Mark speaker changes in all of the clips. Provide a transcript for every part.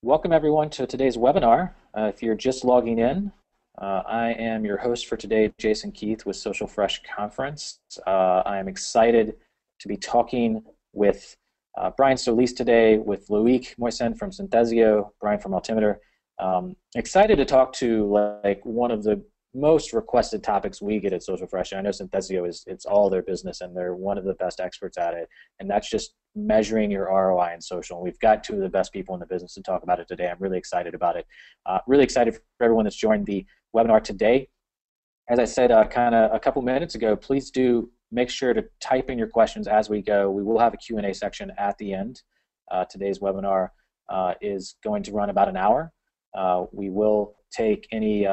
Speaker 1: Welcome everyone to today's webinar. If you're just logging in, I am your host for today, Jason Keith with Social Fresh Conference. I am excited to be talking with Brian Solis today, with Loic Moisen from Synthesio, Brian from Altimeter. Excited to talk to one of the most requested topics we get at Social Fresh. I know Synthesio it's all their business and they're one of the best experts at it, and that's just measuring your ROI in social. And we've got two of the best people in the business to talk about it today. I'm really excited about it. Really excited for everyone that's joined the webinar today. As I said kind of a couple minutes ago, please do make sure to type in your questions as we go. We will have a Q&A section at the end. Today's webinar is going to run about an hour. We will take any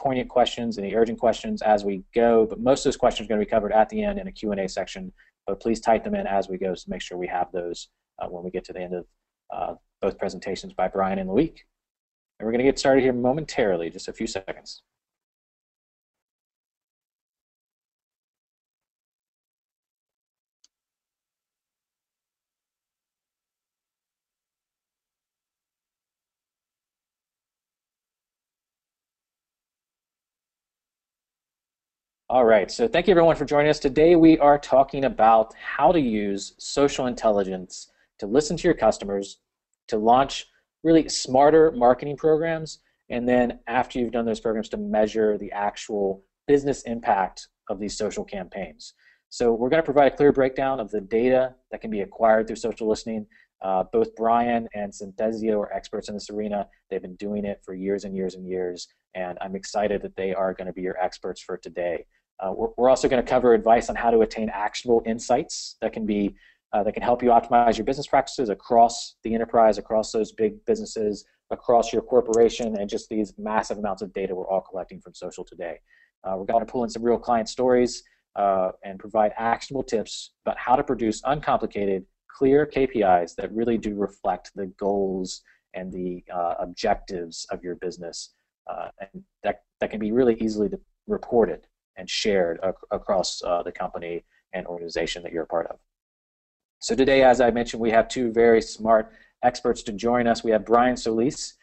Speaker 1: poignant questions, any urgent questions as we go, but most of those questions are going to be covered at the end in a Q&A section, but please type them in as we go to make sure we have those when we get to the end of both presentations by Brian and Loic. And we're going to get started here momentarily, just a few seconds. All right, so thank you everyone for joining us. Today we are talking about how to use social intelligence to listen to your customers, to launch really smarter marketing programs, and then after you've done those programs to measure the actual business impact of these social campaigns. So we're going to provide a clear breakdown of the data that can be acquired through social listening. Both Brian and Synthesio are experts in this arena. They've been doing it for years and years and years, and I'm excited that they are going to be your experts for today. We're also going to cover advice on how to attain actionable insights that can help you optimize your business practices across the enterprise, across those big businesses, across your corporation, and just these massive amounts of data we're all collecting from social today. We're going to pull in some real client stories and provide actionable tips about how to produce uncomplicated, clear KPIs that really do reflect the goals and the objectives of your business, and that can be really easily reported and shared across the company and organization that you're a part of. So today, as I mentioned, we have two very smart experts to join us. We have Brian Solis.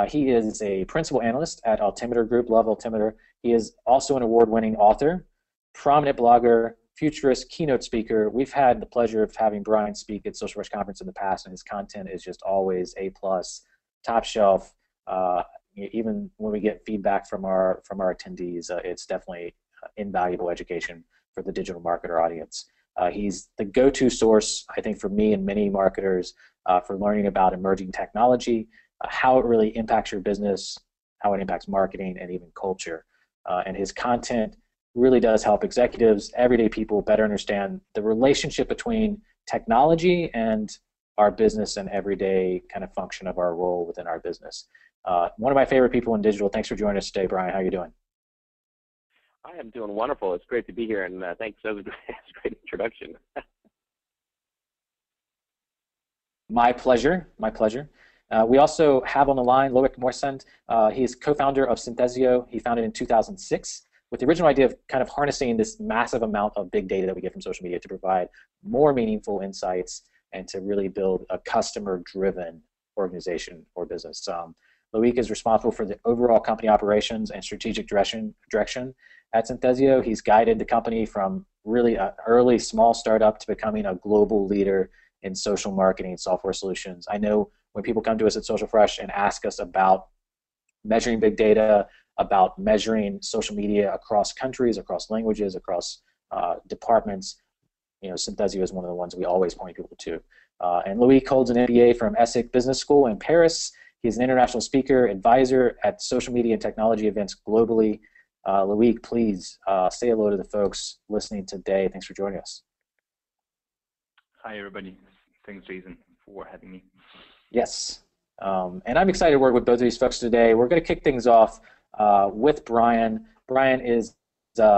Speaker 1: He is a principal analyst at Altimeter Group, love Altimeter. He is also an award-winning author, prominent blogger, futurist, keynote speaker. We've had the pleasure of having Brian speak at Social Fresh Conference in the past, and his content is just always A+, top shelf. Even when we get feedback from our attendees, it's definitely invaluable education for the digital marketer audience. He's the go-to source, I think, for me and many marketers for learning about emerging technology, how it really impacts your business, how it impacts marketing, and even culture. And his content really does help executives, everyday people, better understand the relationship between technology and our business and everyday kind of function of our role within our business. One of my favorite people in digital. Thanks for joining us today, Brian. How are you doing?
Speaker 2: I am doing wonderful. It's great to be here, and thanks. That was a great introduction.
Speaker 1: My pleasure. My pleasure. We also have on the line Loic Moisen. He is co-founder of Synthesio. He founded in 2006 with the original idea of kind of harnessing this massive amount of big data that we get from social media to provide more meaningful insights and to really build a customer-driven organization or business. Loic is responsible for the overall company operations and strategic direction at Synthesio. He's guided the company from really an early small startup to becoming a global leader in social marketing software solutions. I know when people come to us at Social Fresh and ask us about measuring big data, about measuring social media across countries, across languages, across departments, Synthesio is one of the ones we always point people to. And Loic holds an MBA from Essex Business School in Paris. He's an international speaker, advisor at social media and technology events globally. Loic, please say hello to the folks listening today. Thanks for joining us.
Speaker 3: Hi, everybody. Thanks, Jason, for having me.
Speaker 1: Yes. And I'm excited to work with both of these folks today. We're going to kick things off with Brian. Brian is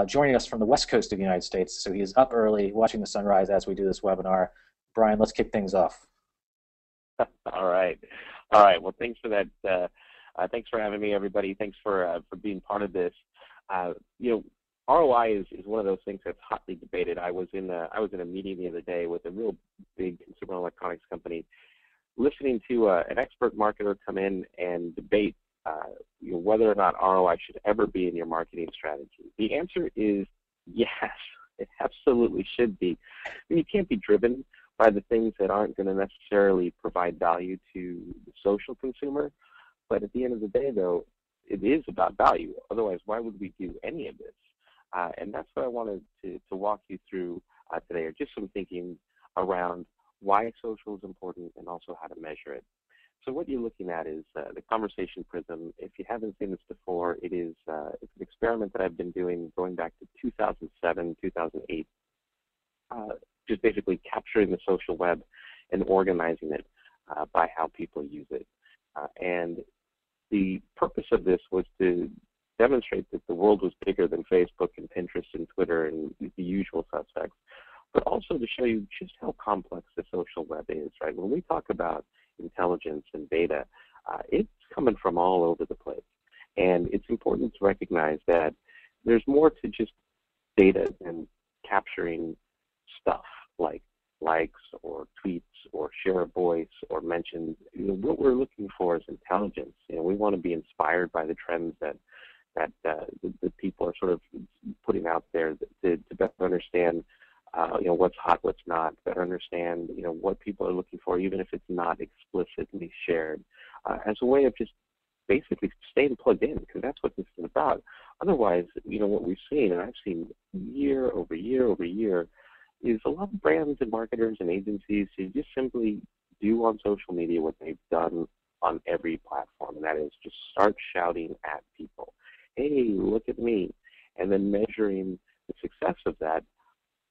Speaker 1: joining us from the West Coast of the United States, so he is up early watching the sunrise as we do this webinar. Brian, let's kick things off.
Speaker 2: All right. All right. Well, thanks for that. Thanks for having me, everybody. Thanks for being part of this. ROI is one of those things that's hotly debated. I was in a meeting the other day with a real big consumer electronics company listening to an expert marketer come in and debate whether or not ROI should ever be in your marketing strategy. The answer is yes, it absolutely should be. I mean, you can't be driven by the things that aren't going to necessarily provide value to the social consumer. But at the end of the day, though, it is about value. Otherwise, why would we do any of this? And that's what I wanted to walk you through today, or just some thinking around why social is important and also how to measure it. So what you're looking at is the Conversation Prism. If you haven't seen this before, it's an experiment that I've been doing going back to 2007, 2008, just basically capturing the social web and organizing it by how people use it. And the purpose of this was to demonstrate that the world was bigger than Facebook and Pinterest and Twitter and the usual suspects, but also to show you just how complex the social web is, right? When we talk about intelligence and data, it's coming from all over the place. And it's important to recognize that there's more to just data than capturing stuff like likes or tweets or share of voice or mentions. What we're looking for is intelligence. We want to be inspired by the trends that the people are sort of putting out there to better understand what's hot, what's not, better understand what people are looking for, even if it's not explicitly shared, as a way of just basically staying plugged in, because that's what this is about. Otherwise, what we've seen, and I've seen year over year over year, is a lot of brands and marketers and agencies who just simply do on social media what they've done on every platform, and that is just start shouting at people, hey, look at me, and then measuring the success of that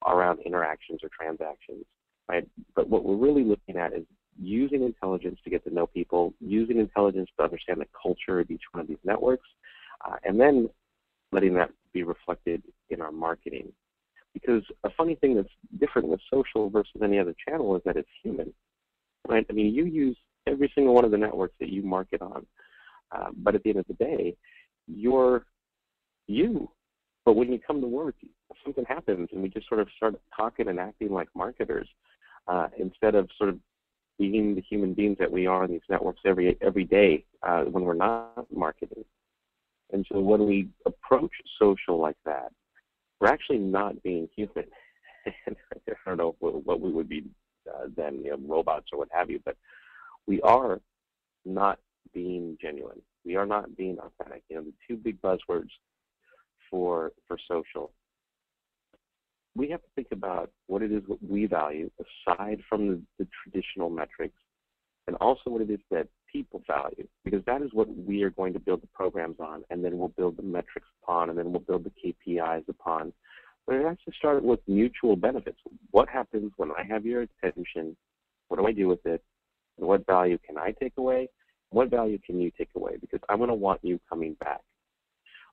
Speaker 2: around interactions or transactions, right? But what we're really looking at is using intelligence to get to know people, using intelligence to understand the culture of each one of these networks, and then letting that be reflected in our marketing. Because a funny thing that's different with social versus any other channel is that it's human, right? I mean, you use every single one of the networks that you market on, but at the end of the day, you're you. But when you come to work, something happens, and we just sort of start talking and acting like marketers instead of sort of being the human beings that we are on these networks every day when we're not marketing. And so when we approach social like that, we're actually not being human. I don't know what we would be then, robots or what have you, but we are not being genuine. We are not being authentic. The two big buzzwords for social. We have to think about what it is what we value aside from the traditional metrics, and also what it is that people value, because that is what we are going to build the programs on, and then we'll build the metrics upon, and then we'll build the KPIs upon. But it has to start with mutual benefits. What happens when I have your attention? What do I do with it? And what value can I take away? What value can you take away? Because I'm going to want you coming back.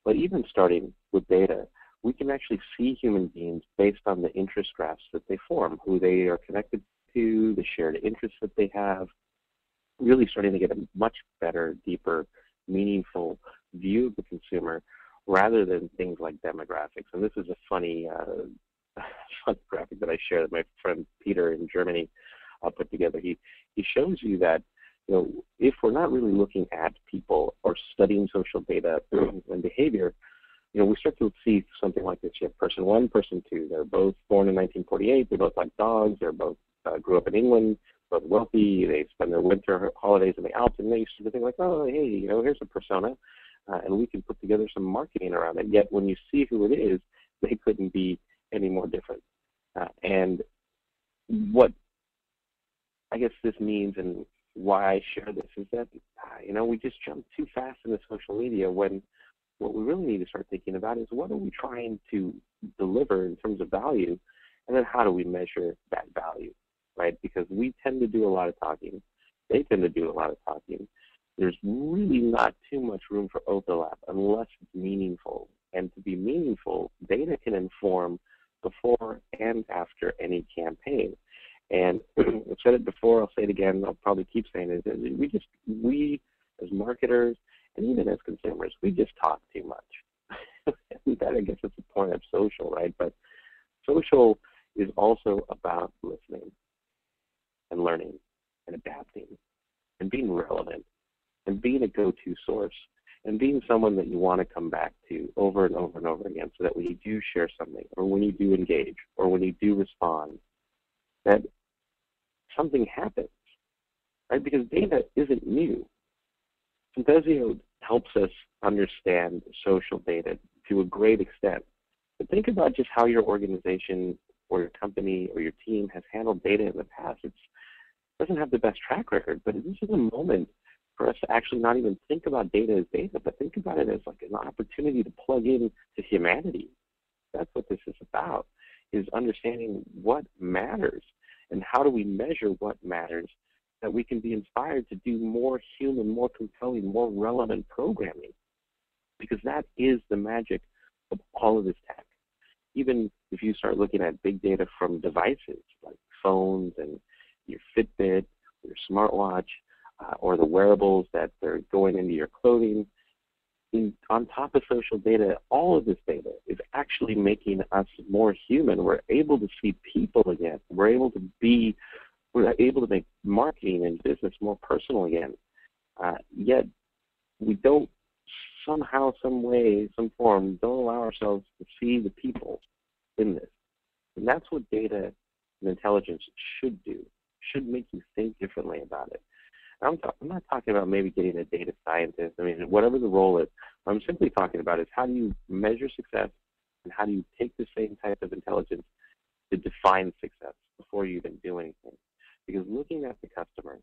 Speaker 2: But even starting with data, we can actually see human beings based on the interest graphs that they form, who they are connected to, the shared interests that they have, really starting to get a much better, deeper, meaningful view of the consumer rather than things like demographics. And this is a funny graphic that I share that my friend Peter in Germany put together. He shows you that if we're not really looking at people or studying social data and behavior, we start to see something like this. You have person one, person two. They're both born in 1948. They both like dogs. They're both grew up in England, both wealthy. They spend their winter holidays in the Alps, and they used to think like, oh, hey, here's a persona, and we can put together some marketing around it. Yet when you see who it is, they couldn't be any more different. And what I guess this means, and why I share this, is that we just jump too fast into social media when what we really need to start thinking about is what are we trying to deliver in terms of value, and then how do we measure that value, right? Because we tend to do a lot of talking. They tend to do a lot of talking. There's really not too much room for overlap unless it's meaningful. And to be meaningful, data can inform before and after any campaign. And I've said it before, I'll say it again, I'll probably keep saying it, is we as marketers and even as consumers, we just talk too much. That, I guess, is the point of social, right? But social is also about listening and learning and adapting and being a go-to source and being someone that you want to come back to over and over and over again, so that when you do share something, or when you do engage, or when you do respond, that something happens, right? Because data isn't new. Synthesio helps us understand social data to a great extent. But think about just how your organization or your company or your team has handled data in the past. It doesn't have the best track record, but this is a moment for us to actually not even think about data as data, but think about it as like an opportunity to plug in to humanity. That's what this is about, is understanding what matters and how do we measure what matters, that we can be inspired to do more human, more compelling, more relevant programming. Because that is the magic of all of this tech. Even if you start looking at big data from devices like phones and your Fitbit, your smartwatch, or the wearables that are going into your clothing, on top of social data, all of this data is actually making us more human. We're able to see people again. We're able to make marketing and business more personal again. Yet we don't somehow, some way, some form, don't allow ourselves to see the people in this. And that's what data and intelligence should do, should make you think differently about it. I'm not talking about maybe getting a data scientist. I mean, whatever the role is, what I'm simply talking about is how do you measure success, and how do you take the same type of intelligence to define success before you even do anything. Because looking at the customer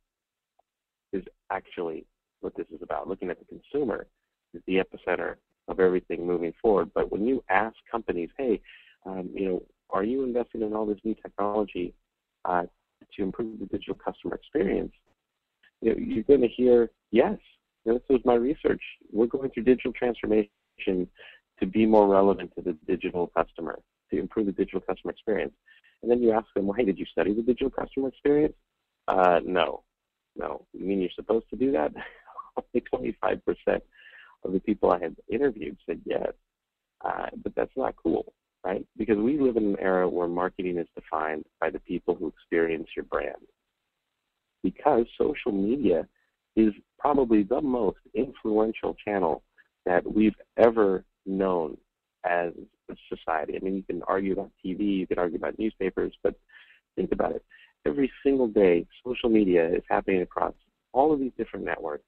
Speaker 2: is actually what this is about. Looking at the consumer is the epicenter of everything moving forward. But when you ask companies, hey, are you investing in all this new technology to improve the digital customer experience? You're going to hear, yes, this was my research. We're going through digital transformation to be more relevant to the digital customer, to improve the digital customer experience. And then you ask them, well, hey, did you study the digital customer experience? No. You mean you're supposed to do that? Only 25% of the people I had interviewed said yes. But that's not cool, right? Because we live in an era where marketing is defined by the people who experience your brand. Because social media is probably the most influential channel that we've ever known as a society. I mean, you can argue about TV, you can argue about newspapers, but think about it. Every single day, social media is happening across all of these different networks.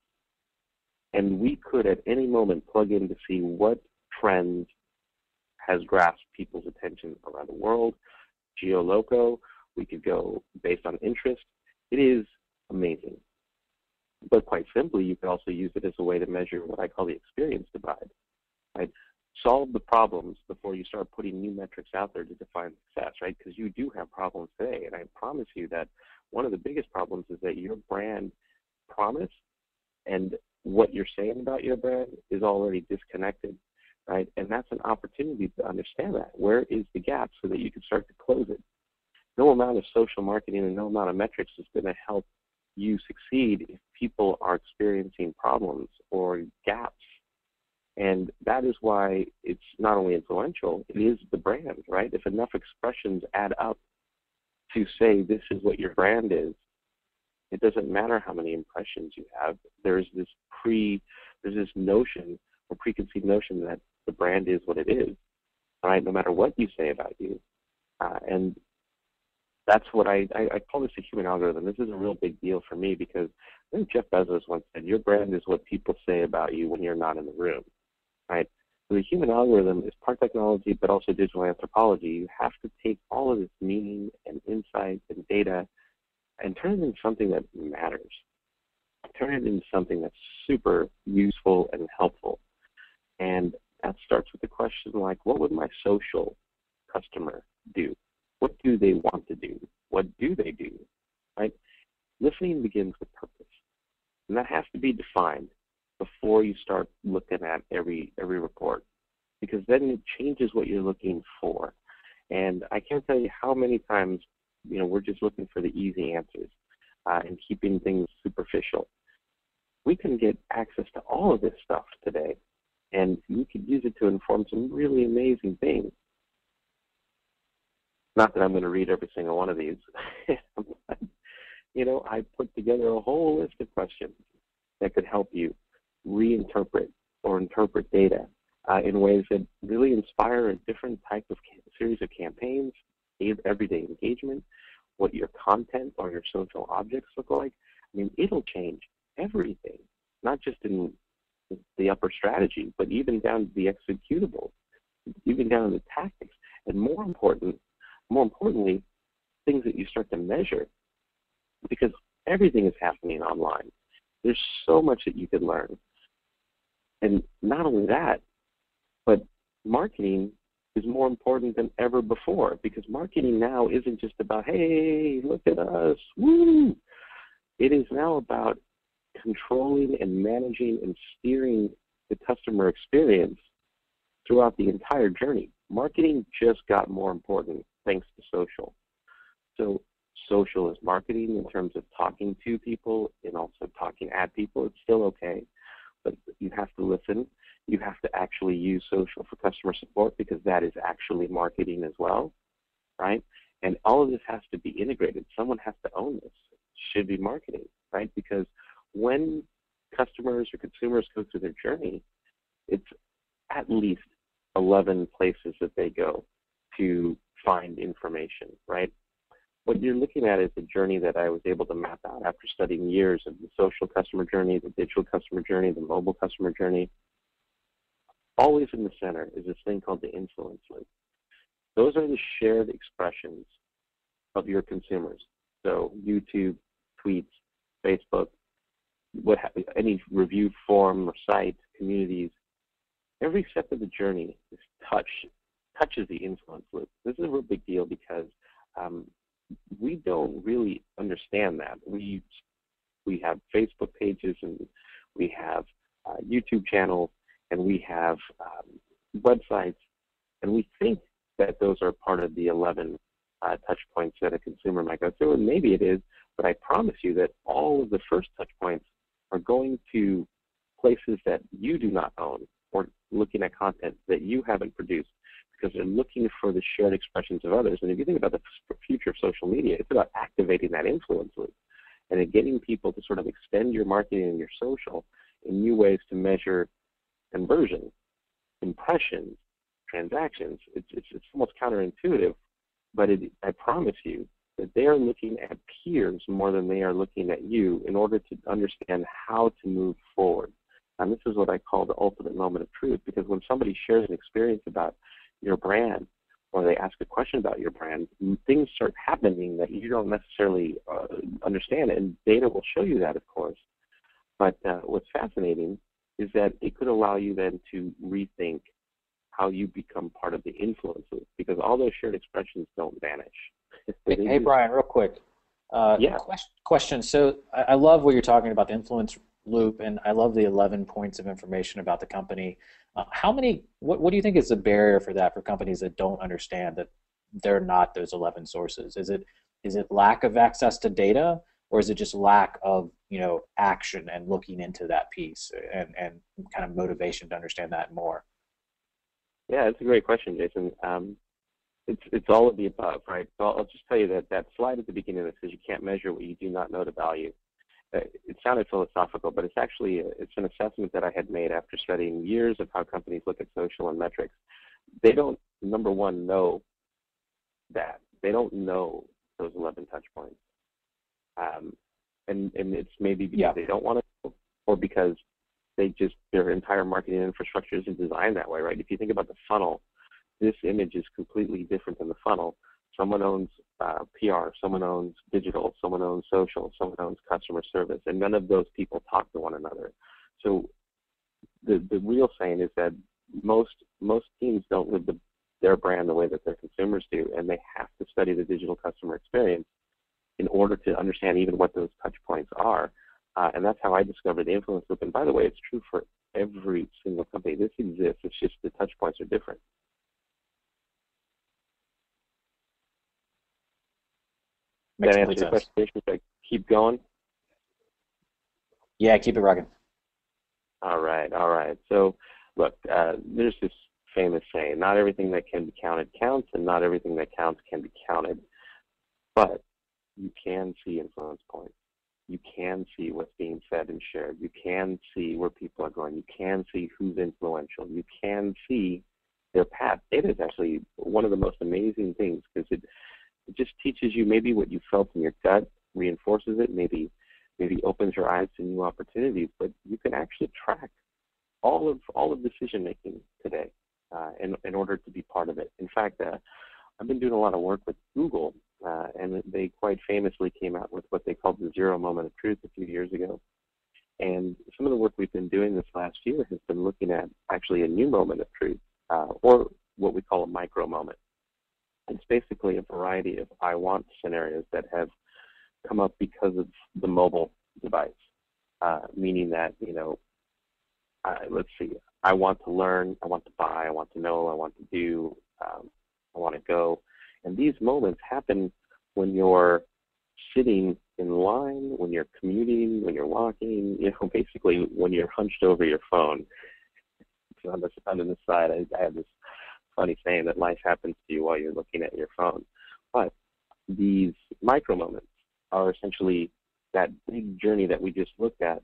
Speaker 2: And we could at any moment plug in to see what trends has grasped people's attention around the world. Geoloco, we could go based on interest. It is amazing. But quite simply, you could also use it as a way to measure what I call the experience divide. Right? Solve the problems before you start putting new metrics out there to define success, right? Because you do have problems today. And I promise you that one of the biggest problems is that your brand promise and what you're saying about your brand is already disconnected, right? And that's an opportunity to understand that. Where is the gap so that you can start to close it? No amount of social marketing and no amount of metrics is going to help you succeed if people are experiencing problems or gaps. And that is why it's not only influential, it is the brand, right? If enough expressions add up to say this is what your brand is, it doesn't matter how many impressions you have. There's this notion or preconceived notion that the brand is what it is, right? No matter what you say about you. And that's what I call this a human algorithm. This is a real big deal for me because I think Jeff Bezos once said, your brand is what people say about you when you're not in the room, right? So the human algorithm is part technology, but also digital anthropology. You have to take all of this meaning and insight and data and turn it into something that matters. Turn it into something that's super useful and helpful. And that starts with the question like, what would my social customer do? What do they want to do? What do they do? Right? Listening begins with purpose. And that has to be defined before you start looking at every report. Because then it changes what you're looking for. And I can't tell you how many times, we're just looking for the easy answers and keeping things superficial. We can get access to all of this stuff today, and you could use it to inform some really amazing things. Not that I'm going to read every single one of these. I put together a whole list of questions that could help you reinterpret or interpret data in ways that really inspire a different type of series of campaigns, everyday engagement, what your content or your social objects look like. I mean, it'll change everything, not just in the upper strategy, but even down to the executables, even down to the tactics, and more importantly, things that you start to measure, because everything is happening online. There's so much that you can learn. And not only that, but marketing is more important than ever before, because marketing now isn't just about, hey, look at us, woo! It is now about controlling and managing and steering the customer experience throughout the entire journey. Marketing just got more important thanks to social. So social is marketing in terms of talking to people and also talking at people. It's still okay, but you have to listen. You have to actually use social for customer support, because that is actually marketing as well, right? And all of this has to be integrated. Someone has to own this. It should be marketing, right? Because when customers or consumers go through their journey, it's at least 11 places that they go to find information, right? What you're looking at is the journey that I was able to map out after studying years of the social customer journey, the digital customer journey, the mobile customer journey. Always in the center is this thing called the influence loop. Those are the shared expressions of your consumers. So YouTube, tweets, Facebook, any review forum or site, communities, every step of the journey is touches the influence loop. This is a real big deal, because we don't really understand that. We have Facebook pages, and we have YouTube channels, and we have websites, and we think that those are part of the 11 touch points that a consumer might go through, and maybe it is, but I promise you that all of the first touch points are going to places that you do not own, or looking at content that you haven't produced, because they're looking for the shared expressions of others. And if you think about the future of social media, it's about activating that influence loop and getting people to sort of extend your marketing and your social in new ways to measure conversion, impressions, transactions. It's almost counterintuitive, but I promise you that they are looking at peers more than they are looking at you in order to understand how to move forward. And this is what I call the ultimate moment of truth, because when somebody shares an experience about your brand, or they ask a question about your brand, things start happening that you don't necessarily understand, and data will show you that, of course. But what's fascinating is that it could allow you then to rethink how you become part of the influence loop, because all those shared expressions don't vanish.
Speaker 1: Hey, Brian, real quick.
Speaker 2: Yeah.
Speaker 1: Question. So I love what you're talking about, the influence loop, and I love the 11 points of information about the company. What do you think is the barrier for that, for companies that don't understand that they're not those 11 sources? Is it lack of access to data, or is it just lack of action and looking into that piece and kind of motivation to understand that more?
Speaker 2: Yeah, it's a great question, Jason. It's all of the above, right? So I'll just tell you that slide at the beginning that says you can't measure what you do not know to value. It sounded philosophical, but it's an assessment that I had made after studying years of how companies look at social and metrics. They don't, number one, know that. They don't know those 11 touch points. And it's maybe because they don't want to know, or because their entire marketing infrastructure isn't designed that way, right? If you think about the funnel, this image is completely different than the funnel. Someone owns PR, someone owns digital, someone owns social, someone owns customer service, and none of those people talk to one another. So the real saying is that most teams don't live their brand the way that their consumers do, and they have to study the digital customer experience in order to understand even what those touch points are. And that's how I discovered the influence loop. And by the way, it's true for every single company. This exists. It's just the touch points are different.
Speaker 1: Makes
Speaker 2: That
Speaker 1: complete
Speaker 2: answer your
Speaker 1: sense.
Speaker 2: question? Should I keep going?
Speaker 1: Yeah, keep it rocking.
Speaker 2: All right. So, look, there's this famous saying, not everything that can be counted counts, and not everything that counts can be counted. But you can see influence points. you can see what's being said and shared. You can see where people are going. You can see who's influential. You can see their path. Data is actually one of the most amazing things because it just teaches you maybe what you felt in your gut, reinforces it, maybe opens your eyes to new opportunities, but you can actually track all of decision making today in order to be part of it. In fact, I've been doing a lot of work with Google, and they quite famously came out with what they called the 0 moment of truth a few years ago. And some of the work we've been doing this last year has been looking at actually a new moment of truth, or what we call a micro moment. It's basically a variety of I want scenarios that have come up because of the mobile device, meaning that, let's see, I want to learn, I want to buy, I want to know, I want to do, I want to go. And these moments happen when you're sitting in line, when you're commuting, when you're walking, basically when you're hunched over your phone. On the side, I have this funny saying that life happens to you while you're looking at your phone. But these micro moments are essentially that big journey that we just looked at.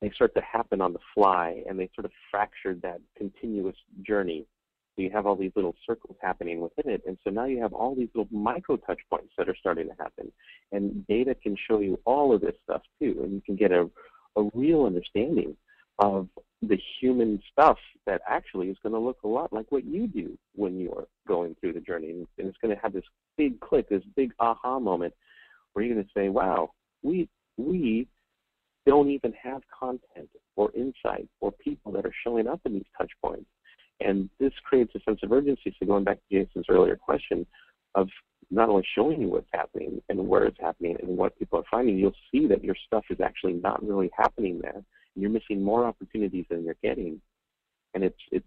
Speaker 2: They start to happen on the fly, and they sort of fractured that continuous journey. So you have all these little circles happening within it, and so now you have all these little micro touch points that are starting to happen. And data can show you all of this stuff too, and you can get a real understanding of the human stuff that actually is going to look a lot like what you do when you're going through the journey. And it's going to have this big click, this big aha moment where you're going to say, wow, we don't even have content or insight or people that are showing up in these touch points. And this creates a sense of urgency. So going back to Jason's earlier question of not only showing you what's happening and where it's happening and what people are finding, you'll see that your stuff is actually not really happening there. You're missing more opportunities than you're getting. And it's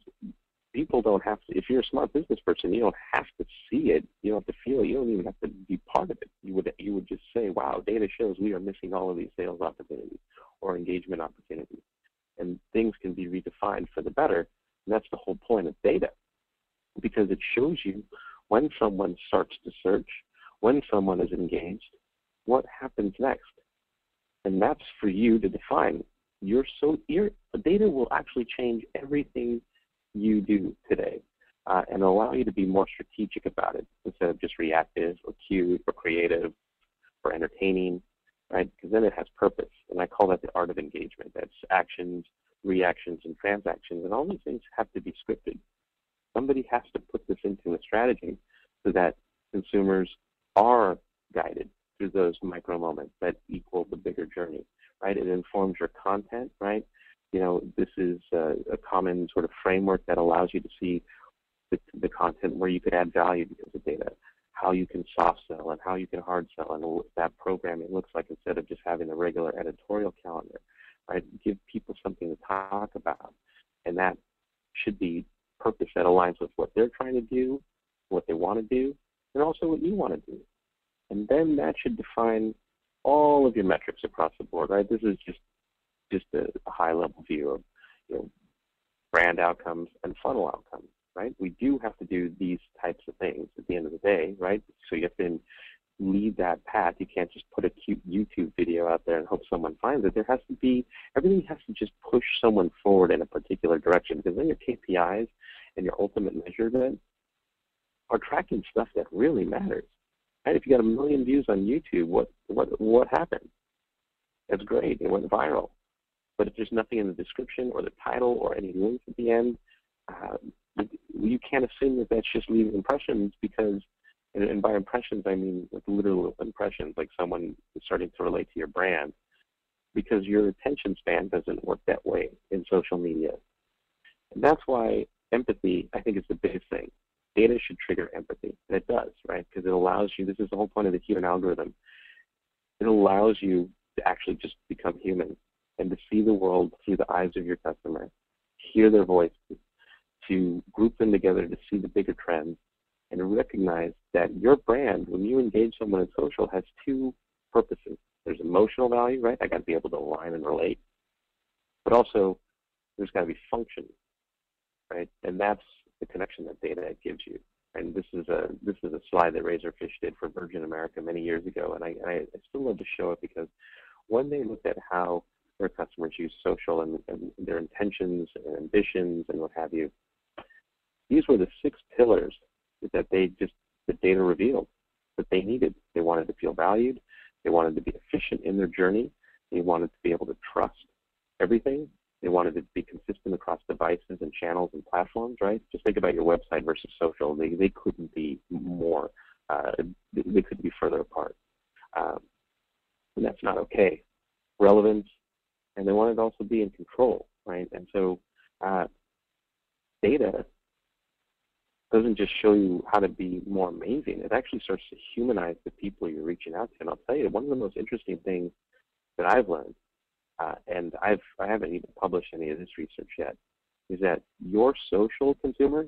Speaker 2: people don't have to, if you're a smart business person, you don't have to see it. You don't have to feel it. You don't even have to be part of it. You would just say, wow, data shows we are missing all of these sales opportunities or engagement opportunities. And things can be redefined for the better. And that's the whole point of data, because it shows you when someone starts to search, when someone is engaged, what happens next. And that's for you to define. Data will actually change everything you do today and allow you to be more strategic about it instead of just reactive or cute or creative or entertaining, right? Because then it has purpose. And I call that the art of engagement. That's actions, reactions, and transactions. And all these things have to be scripted. Somebody has to put this into a strategy so that consumers are guided through those micro moments that equal the bigger journey, right? It informs your content, right? This is a common sort of framework that allows you to see the content where you could add value because of data, how you can soft sell and how you can hard sell, and what that programming looks like instead of just having a regular editorial calendar, right? Give people something to talk about, and that should be purpose that aligns with what they're trying to do, what they want to do, and also what you want to do. And then that should define all of your metrics across the board, right? This is just a high-level view of brand outcomes and funnel outcomes, right? We do have to do these types of things at the end of the day, right? So you have to lead that path. You can't just put a cute YouTube video out there and hope someone finds it. There has to be, everything has to just push someone forward in a particular direction, because then your KPIs and your ultimate measurement are tracking stuff that really matters. Right? If you got 1 million views on YouTube, what happened? That's great. It went viral. But if there's nothing in the description or the title or any links at the end, you can't assume that that's just leaving impressions, because, and by impressions I mean like literal impressions, like someone is starting to relate to your brand, because your attention span doesn't work that way in social media. And that's why empathy, I think, is the biggest thing. Data should trigger empathy, and it does, right? Because it allows you, this is the whole point of the human algorithm, it allows you to actually just become human and to see the world through the eyes of your customer, hear their voices, to group them together to see the bigger trends, and recognize that your brand, when you engage someone in social, has two purposes. There's emotional value, right? I got to be able to align and relate, but also there's got to be function, right? And that's the connection that data gives you. And this is a slide that Razorfish did for Virgin America many years ago, and I still love to show it, because when they looked at how their customers use social and their intentions and ambitions and what have you, these were the 6 pillars that the data revealed that they needed. They wanted to feel valued. They wanted to be efficient in their journey. They wanted to be able to trust everything. They wanted it to be consistent across devices and channels and platforms, right? Just think about your website versus social. They couldn't be more, they couldn't be further apart. And that's not okay. Relevance, and they wanted to also be in control, right? And so data doesn't just show you how to be more amazing. It actually starts to humanize the people you're reaching out to. And I'll tell you, one of the most interesting things that I've learned, and I haven't even published any of this research yet, is that your social consumer,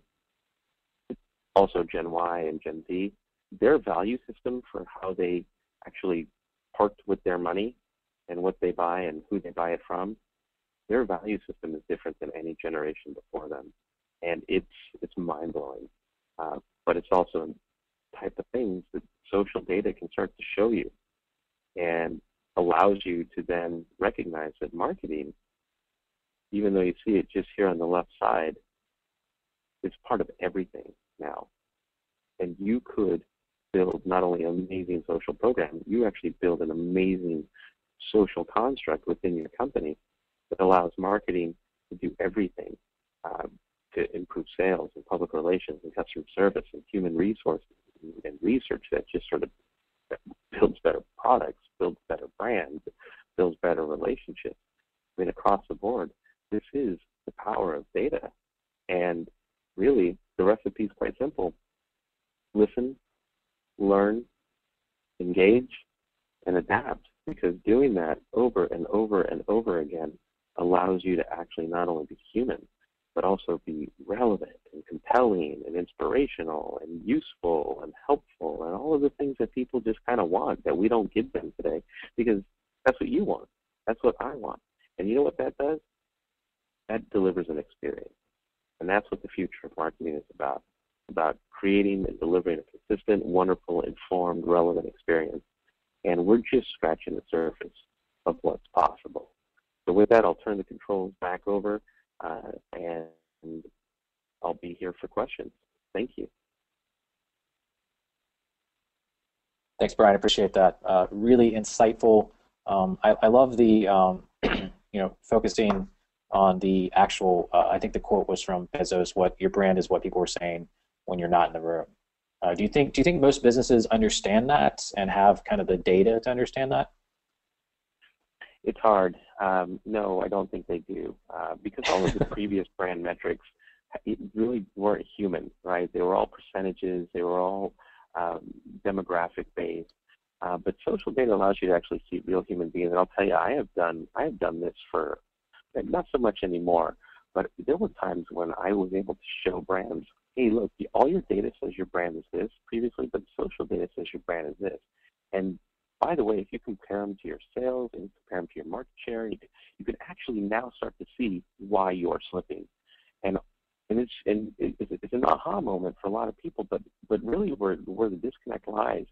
Speaker 2: also Gen Y and Gen Z, their value system for how they actually part with their money and what they buy and who they buy it from, their value system is different than any generation before them. And it's mind-blowing. But it's also a type of things that social data can start to show you and allows you to then recognize that marketing, even though you see it just here on the left side, is part of everything now. And you could build not only an amazing social program, you actually build an amazing social construct within your company that allows marketing to do everything to improve sales and public relations and customer service and human resources and research that just sort of builds better products, builds better brands, builds better relationships. I mean, across the board, this is the power of data. And really, the recipe is quite simple. Listen, learn, engage, and adapt, because doing that over and over and over again allows you to actually not only be human, but also be relevant and compelling and inspirational and useful and helpful and all of the things that people just kind of want that we don't give them today, because that's what you want. That's what I want. And you know what that does? That delivers an experience. And that's what the future of marketing is about creating and delivering a consistent, wonderful, informed, relevant experience. And we're just scratching the surface of what's possible. So with that, I'll turn the controls back over, and I'll be here for questions. Thank you.
Speaker 1: Thanks, Brian. I appreciate that. Really insightful. I love the focusing on the actual. I think the quote was from Bezos. What your brand is, what people were saying when you're not in the room. Do you think most businesses understand that and have kind of the data to understand that?
Speaker 2: It's hard. No, I don't think they do, because all of the previous brand metrics really weren't human, right? They were all percentages. They were all demographic based. But social data allows you to actually see real human beings. And I'll tell you, I have done this for not so much anymore, but there were times when I was able to show brands, hey, look, all your data says your brand is this previously, but social data says your brand is this. And by the way, if you compare them to your sales and compare them to your market share, you can actually now start to see why you are slipping. And it's an aha moment for a lot of people, but really where the disconnect lies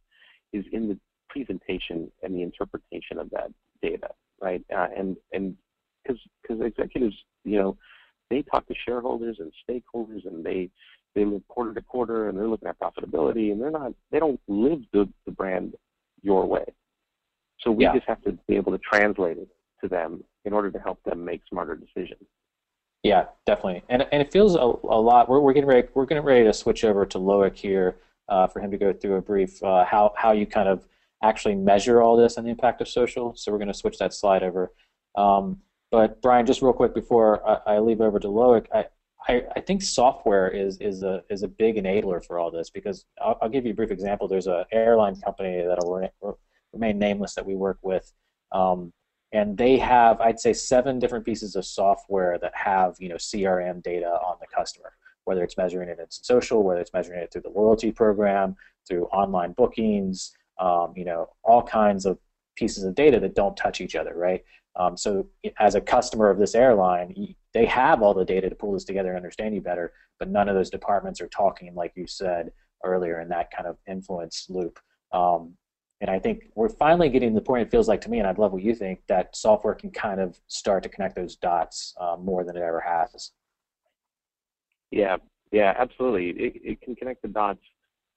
Speaker 2: is in the presentation and the interpretation of that data, right? And because executives, they talk to shareholders and stakeholders, and they look quarter to quarter, and they're looking at profitability, and they don't live the brand your way. So we just have to be able to translate it to them in order to help them make smarter decisions.
Speaker 1: Yeah, definitely. And it feels a lot. We're getting ready to switch over to Loic here for him to go through a brief how you kind of actually measure all this and the impact of social. So we're going to switch that slide over. But Brian, just real quick before I leave over to Loic, I think software is a big enabler for all this, because I'll give you a brief example. There's an airline company that'll remain nameless that we work with, and they have, I'd say, 7 different pieces of software that have CRM data on the customer, whether it's measuring it in social, whether it's measuring it through the loyalty program, through online bookings, all kinds of pieces of data that don't touch each other, right? So as a customer of this airline, they have all the data to pull this together and understand you better, but none of those departments are talking, like you said earlier, in that kind of influence loop. And I think we're finally getting to the point, it feels like to me, and I'd love what you think, that software can kind of start to connect those dots more than it ever has.
Speaker 2: Yeah, yeah, absolutely. It can connect the dots,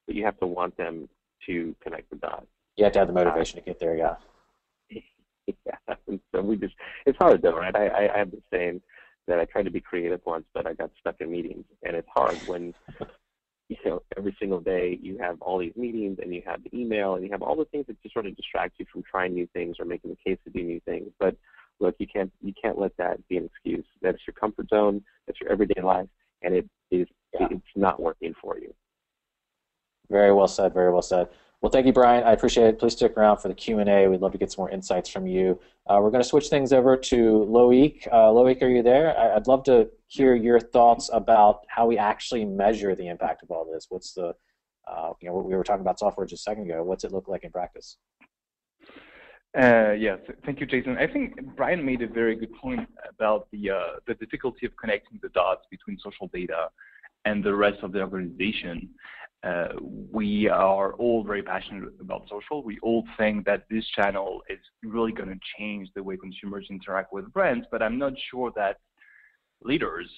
Speaker 2: but you have to want them to connect the dots.
Speaker 1: You have to have the
Speaker 2: Uh,
Speaker 1: motivation to get there, yeah.
Speaker 2: yeah, and so it's hard though, right? I have this saying that I tried to be creative once, but I got stuck in meetings, and it's hard when every single day you have all these meetings and you have the email and you have all the things that just sort of distract you from trying new things or making the case to do new things. But look, you can't let that be an excuse. That's your comfort zone. That's your everyday life, and it's not working for you.
Speaker 1: Very well said, very well said. Well, thank you, Brian. I appreciate it. Please stick around for the Q&A. We'd love to get some more insights from you. We're going to switch things over to Loic. Loic, are you there? I'd love to hear your thoughts about how we actually measure the impact of all this. What's the, we were talking about software just a second ago. What's it look like in practice?
Speaker 3: Yes, thank you, Jason. I think Brian made a very good point about the difficulty of connecting the dots between social data and the rest of the organization. We are all very passionate about social. We all think that this channel is really going to change the way consumers interact with brands, but I'm not sure that leaders,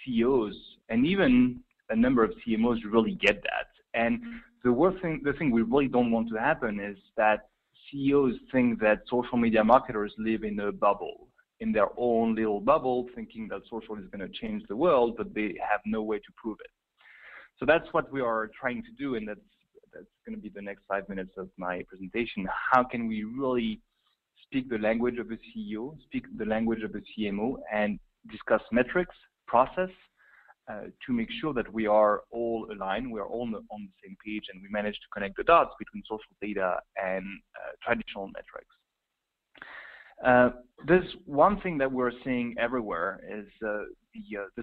Speaker 3: CEOs, and even a number of CMOs really get that. And the thing we really don't want to happen is that CEOs think that social media marketers live in a bubble, in their own little bubble, thinking that social is going to change the world, but they have no way to prove it. So that's what we are trying to do, and that's going to be the next 5 minutes of my presentation. How can we really speak the language of a CEO, speak the language of a CMO, and discuss metrics, process, to make sure that we are all aligned, we are all on the same page, and we manage to connect the dots between social data and traditional metrics. There's one thing that we're seeing everywhere is the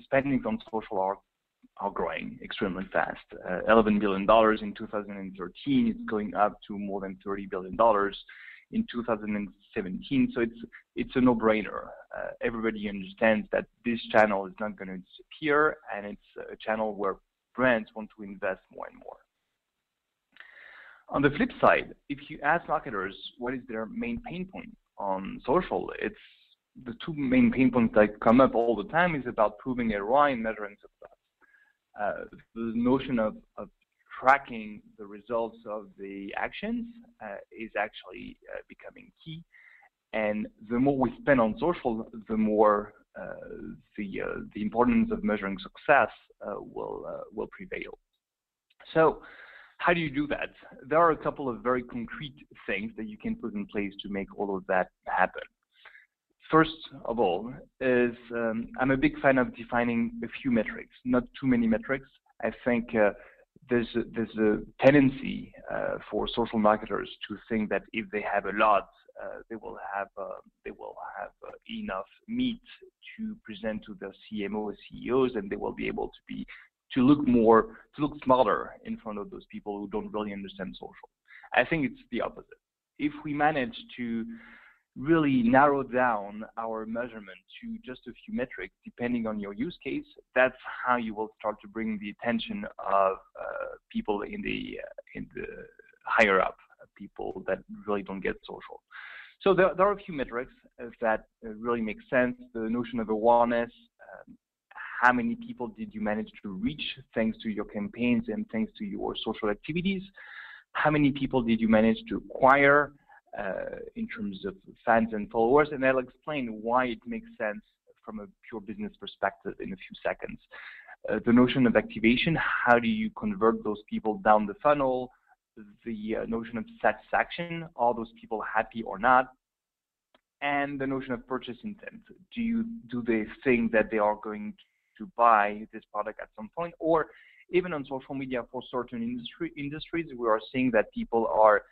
Speaker 3: spending on social are growing extremely fast. $11 billion in 2013, it's going up to more than $30 billion in 2017. So it's a no-brainer. Everybody understands that this channel is not going to disappear, and it's a channel where brands want to invest more and more. On the flip side, if you ask marketers what is their main pain point on social, it's the two main pain points that come up all the time is about proving ROI and measuring success. The notion of tracking the results of the actions is actually becoming key. And the more we spend on social, the more the importance of measuring success will prevail. So how do you do that? There are a couple of very concrete things that you can put in place to make all of that happen. First of all is I'm a big fan of defining a few metrics, not too many metrics. I think there's a tendency for social marketers to think that if they have a lot, they will have enough meat to present to their CMO, CEOs, and they will be able to look smarter in front of those people who don't really understand social. I think it's the opposite. If we manage to really narrow down our measurement to just a few metrics, depending on your use case, that's how you will start to bring the attention of people in the higher up, people that really don't get social. So there are a few metrics that really make sense. The notion of awareness, how many people did you manage to reach thanks to your campaigns and thanks to your social activities? How many people did you manage to acquire in terms of fans and followers? And I'll explain why it makes sense from a pure business perspective in a few seconds. The notion of activation, how do you convert those people down the funnel? The notion of satisfaction, are those people happy or not? And the notion of purchase intent. Do they think that they are going to buy this product at some point? Or even on social media for certain industries, we are seeing that people are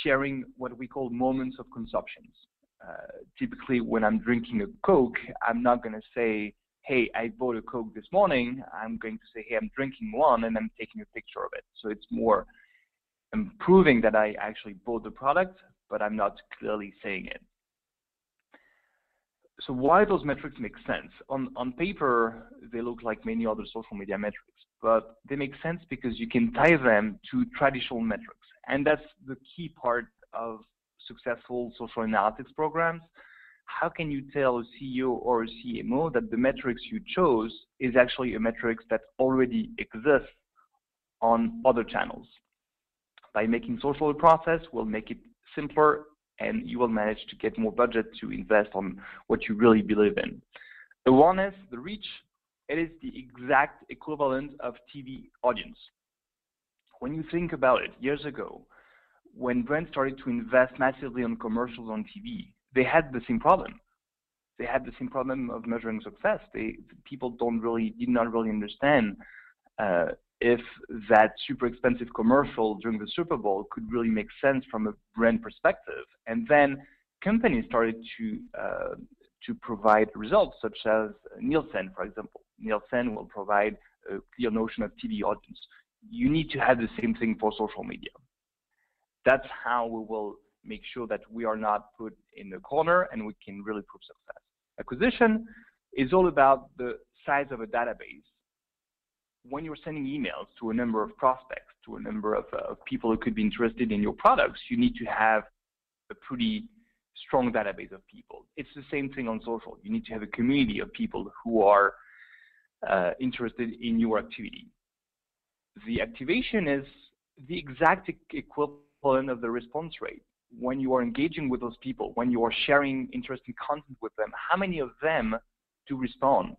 Speaker 3: sharing what we call moments of consumptions. Typically, when I'm drinking a Coke, I'm not going to say, hey, I bought a Coke this morning. I'm going to say, hey, I'm drinking one, and I'm taking a picture of it. So it's more, I'm proving that I actually bought the product, but I'm not clearly saying it. So why those metrics make sense? On paper, they look like many other social media metrics, but they make sense because you can tie them to traditional metrics. And that's the key part of successful social analytics programs. How can you tell a CEO or a CMO that the metrics you chose is actually a metrics that already exists on other channels? By making social a process, we'll make it simpler, and you will manage to get more budget to invest on what you really believe in. The awareness, the reach, it is the exact equivalent of TV audience. When you think about it, years ago, when brands started to invest massively on commercials on TV, they had the same problem. They had the same problem of measuring success. People did not really understand if that super expensive commercial during the Super Bowl could really make sense from a brand perspective. And then companies started to provide results, such as Nielsen, for example. Nielsen will provide a clear notion of TV audience. You need to have the same thing for social media. That's how we will make sure that we are not put in the corner and we can really prove success. Acquisition is all about the size of a database. When you're sending emails to a number of prospects, to a number of people who could be interested in your products, you need to have a pretty strong database of people. It's the same thing on social. You need to have a community of people who are interested in your activity. The activation is the exact equivalent of the response rate. When you are engaging with those people, when you are sharing interesting content with them, how many of them do respond?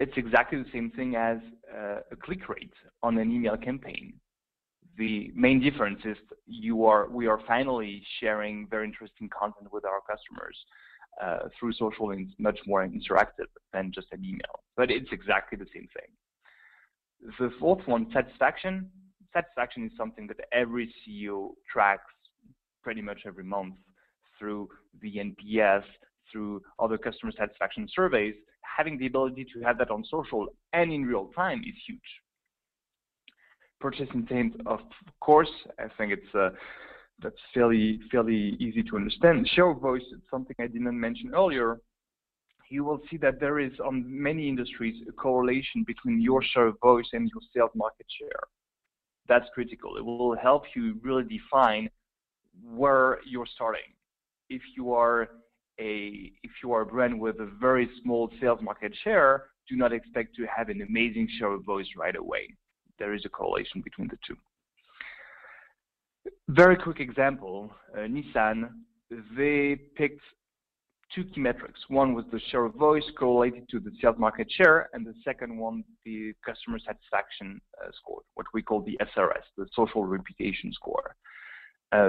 Speaker 3: It's exactly the same thing as a click rate on an email campaign. The main difference is we are finally sharing very interesting content with our customers through social, and it's much more interactive than just an email. But it's exactly the same thing. The fourth one, satisfaction. Satisfaction is something that every CEO tracks pretty much every month through the NPS, through other customer satisfaction surveys. Having the ability to have that on social and in real time is huge. Purchase intent, of course, I think that's fairly easy to understand. Share of voice is something I didn't mention earlier. You will see that there is, on many industries, a correlation between your share of voice and your sales market share. That's critical. It will help you really define where you're starting. If you are a brand with a very small sales market share, do not expect to have an amazing share of voice right away. There is a correlation between the two. Very quick example, Nissan, they picked two key metrics. One was the share of voice correlated to the sales market share, and the second one, the customer satisfaction score, what we call the SRS, the social reputation score.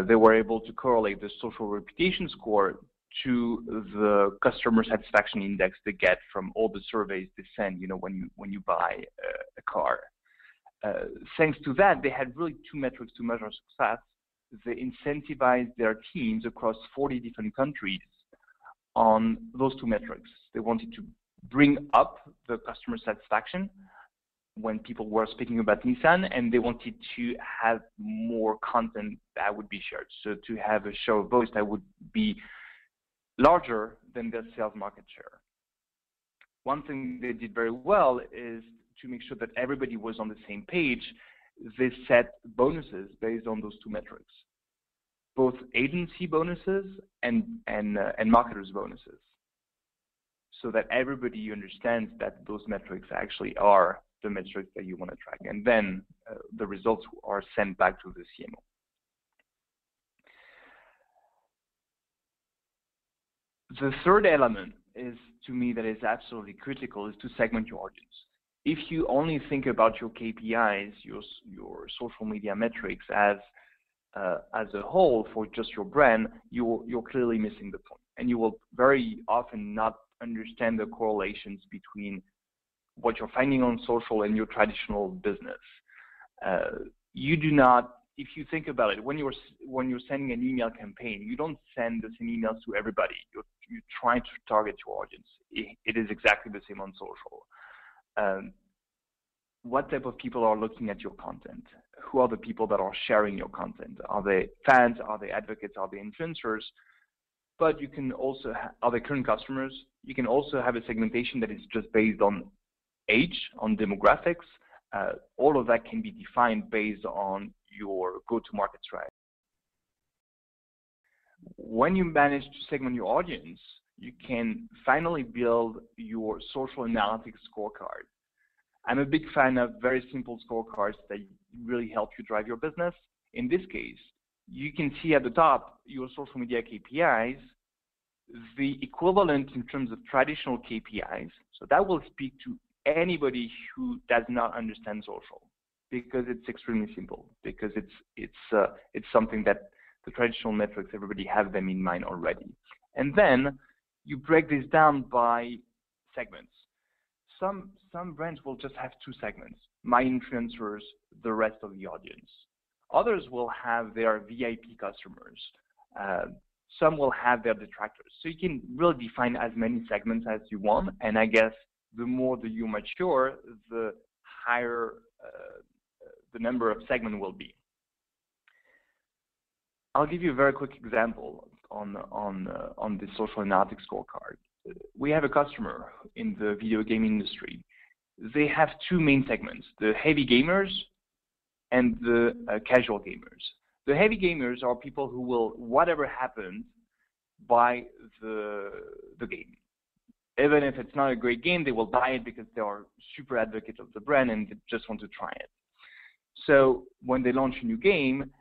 Speaker 3: They were able to correlate the social reputation score to the customer satisfaction index they get from all the surveys they send, when you buy a car. Thanks to that, they had really two metrics to measure success. They incentivized their teams across 40 different countries on those two metrics. They wanted to bring up the customer satisfaction when people were speaking about Nissan, and they wanted to have more content that would be shared. So to have a share of voice that would be larger than their sales market share. One thing they did very well is to make sure that everybody was on the same page. They set bonuses based on those two metrics, both agency bonuses and marketers bonuses, so that everybody understands that those metrics actually are the metrics that you want to track, and then the results are sent back to the CMO. The third element is, to me, that is absolutely critical, is to segment your audience. If you only think about your KPIs, your social media metrics as a whole for just your brand, you're clearly missing the point, and you will very often not understand the correlations between what you're finding on social and your traditional business. You do not. If you think about it, when you're sending an email campaign, you don't send the same emails to everybody. You're trying to target your audience. It is exactly the same on social. What type of people are looking at your content? Who are the people that are sharing your content? Are they fans? Are they advocates? Are they influencers? But you can also are they current customers? You can also have a segmentation that is just based on age, on demographics. All of that can be defined based on your go-to-market strategy. When you manage to segment your audience, you can finally build your social analytics scorecard. I'm a big fan of very simple scorecards that really help you drive your business. In this case, you can see at the top your social media KPIs, the equivalent in terms of traditional KPIs. So that will speak to anybody who does not understand social, because it's extremely simple, because it's something that the traditional metrics, everybody have them in mind already. And then you break this down by segments. Some brands will just have 2 segments, my influencers, the rest of the audience. Others will have their VIP customers. Some will have their detractors. So you can really define as many segments as you want. And I guess the more that you mature, the higher the number of segments will be. I'll give you a very quick example on the social analytics scorecard. We have a customer in the video game industry. They have 2 main segments, the heavy gamers and the casual gamers. The heavy gamers are people who will, whatever happens, buy the game. Even if it's not a great game, they will buy it because they are super advocates of the brand and they just want to try it. So when they launch a new game,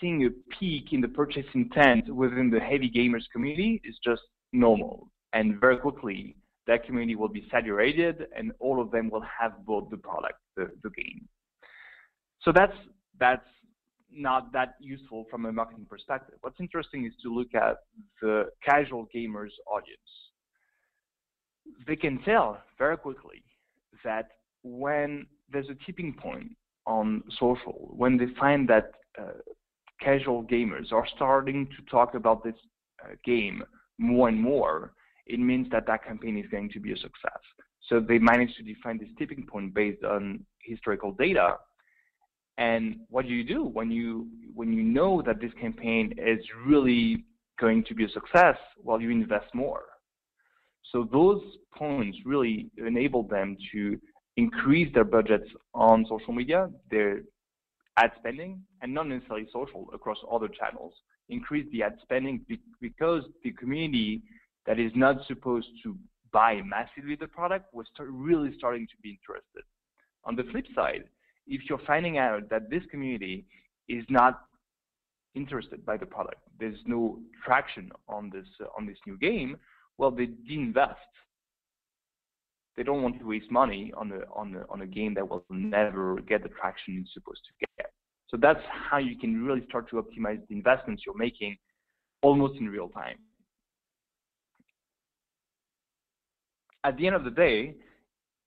Speaker 3: seeing a peak in the purchase intent within the heavy gamers community is just normal. And very quickly, that community will be saturated and all of them will have bought the product, the game. So that's not that useful from a marketing perspective. What's interesting is to look at the casual gamers audience. They can tell very quickly that when there's a tipping point on social, when they find that casual gamers are starting to talk about this game more and more, it means that that campaign is going to be a success. So they managed to define this tipping point based on historical data. And what do you do when you know that this campaign is really going to be a success? Well, you invest more. So those points really enable them to increase their budgets on social media, their ad spending, and not necessarily social, across other channels. Increase the ad spending because the community that is not supposed to buy massively the product was really starting to be interested. On the flip side, if you're finding out that this community is not interested by the product, there's no traction on this new game, well, they de-invest. They don't want to waste money on a game that will never get the traction it's supposed to get. So that's how you can really start to optimize the investments you're making almost in real time. At the end of the day,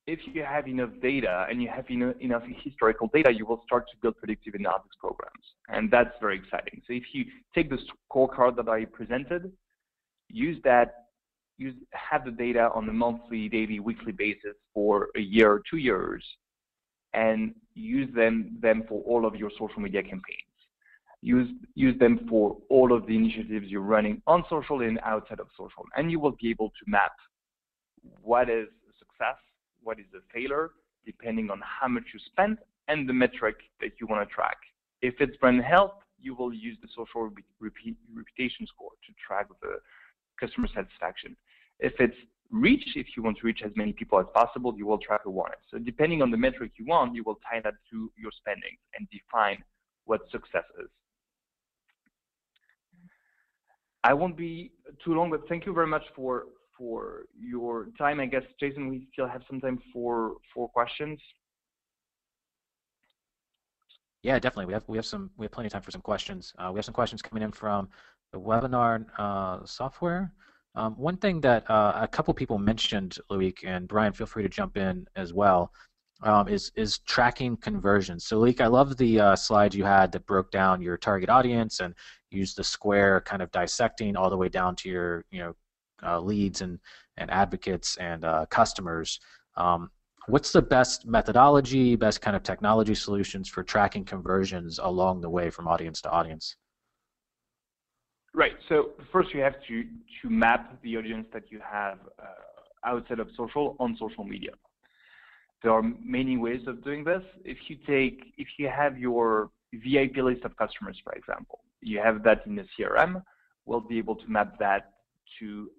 Speaker 3: if you have enough data and you have enough historical data, you will start to build predictive analytics programs. And that's very exciting. So if you take the scorecard that I presented, use that, have the data on a monthly, daily, weekly basis for a year or 2 years, and use them for all of your social media campaigns. Use them for all of the initiatives you're running on social and outside of social. And you will be able to map what is a success, what is a failure, depending on how much you spend and the metric that you want to track. If it's brand health, you will use the social reputation score to track the customer satisfaction. If it's reach, if you want to reach as many people as possible, you will track awareness. So depending on the metric you want, you will tie that to your spending and define what success is. I won't be too long, but thank you very much for your time. I guess, Jason, we still have some time for questions.
Speaker 1: Yeah, definitely. We have plenty of time for some questions. We have some questions coming in from the webinar software. One thing that a couple people mentioned, Loic, and Brian, feel free to jump in as well, is tracking conversions. So, Loic, I love the slide you had that broke down your target audience and used the square kind of dissecting all the way down to your leads and advocates and customers. What's the best methodology, best kind of technology solutions for tracking conversions along the way from audience to audience?
Speaker 3: Right. So first you have to map the audience that you have outside of social on social media. There are many ways of doing this. If you have your VIP list of customers, for example. You have that in the CRM. We'll be able to map that to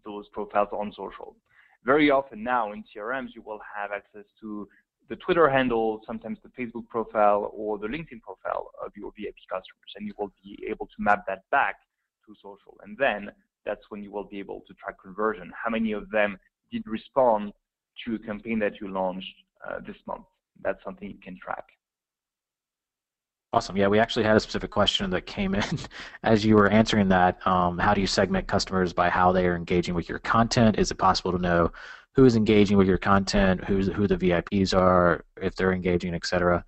Speaker 3: those profiles on social. Very often now in CRMs, you will have access to the Twitter handle, sometimes the Facebook profile, or the LinkedIn profile of your VIP customers, and you will be able to map that back to social. And then that's when you will be able to track conversion. How many of them did respond to a campaign that you launched this month? That's something you can track.
Speaker 1: Awesome. Yeah, we actually had a specific question that came in as you were answering that. How do you segment customers by how they are engaging with your content? Is it possible to know who is engaging with your content, who the VIPs are, if they're engaging, et cetera?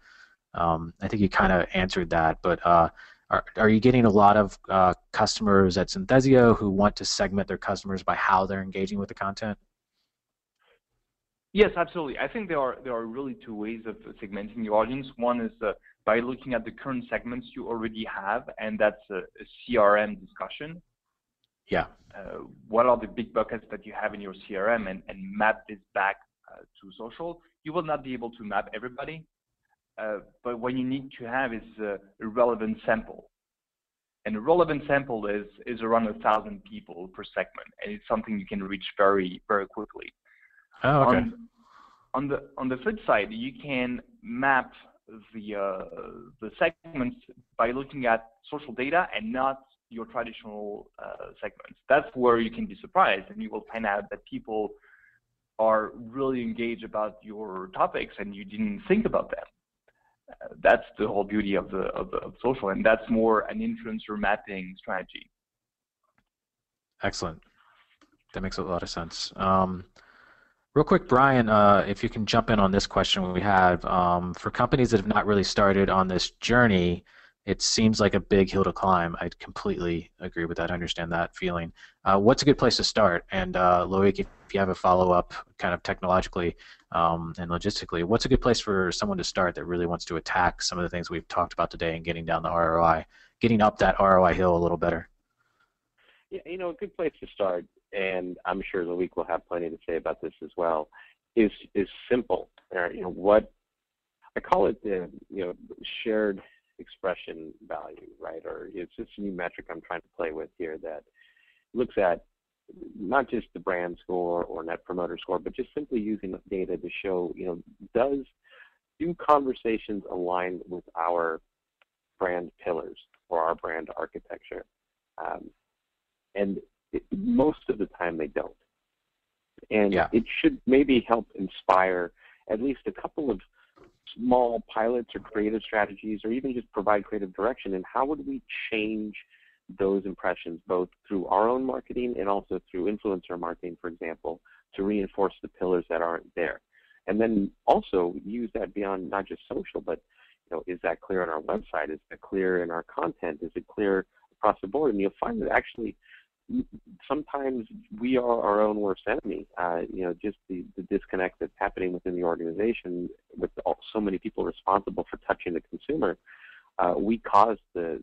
Speaker 1: I think you kind of answered that, but are you getting a lot of customers at Synthesio who want to segment their customers by how they're engaging with the content?
Speaker 3: Yes, absolutely. I think there are really two ways of segmenting your audience. One is by looking at the current segments you already have, and that's a CRM discussion.
Speaker 1: Yeah.
Speaker 3: What are the big buckets that you have in your CRM, and map this back to social? You will not be able to map everybody, but what you need to have is a relevant sample. And a relevant sample is around 1,000 people per segment, and it's something you can reach very, very quickly.
Speaker 1: Oh, okay.
Speaker 3: On the flip side, you can map the segments by looking at social data and not your traditional segments. That's where you can be surprised, and you will find out that people are really engaged about your topics, and you didn't think about them. That's the whole beauty of social, and that's more an influencer mapping strategy.
Speaker 1: Excellent. That makes a lot of sense. Real quick, Brian, if you can jump in on this question we have. For companies that have not really started on this journey, it seems like a big hill to climb. I completely agree with that. I understand that feeling. What's a good place to start? And Loic, if you have a follow-up kind of technologically and logistically, what's a good place for someone to start that really wants to attack some of the things we've talked about today and getting down the ROI, getting up that ROI hill a little better?
Speaker 2: Yeah, a good place to start, and I'm sure Loic will have plenty to say about this as well, is simple. What I call it the shared expression value, right? Or it's just a new metric I'm trying to play with here that looks at not just the brand score or net promoter score, but just simply using data to show, do conversations align with our brand pillars or our brand architecture? And most of the time they don't. And it should maybe help inspire at least a couple of small pilots or creative strategies, or even just provide creative direction. And how would we change those impressions, both through our own marketing and also through influencer marketing, for example, to reinforce the pillars that aren't there? And then also use that beyond not just social, but is that clear on our website? Is that clear in our content? Is it clear across the board? And you'll find that actually sometimes we are our own worst enemy. Just the disconnect that's happening within the organization with so many people responsible for touching the consumer. We cause the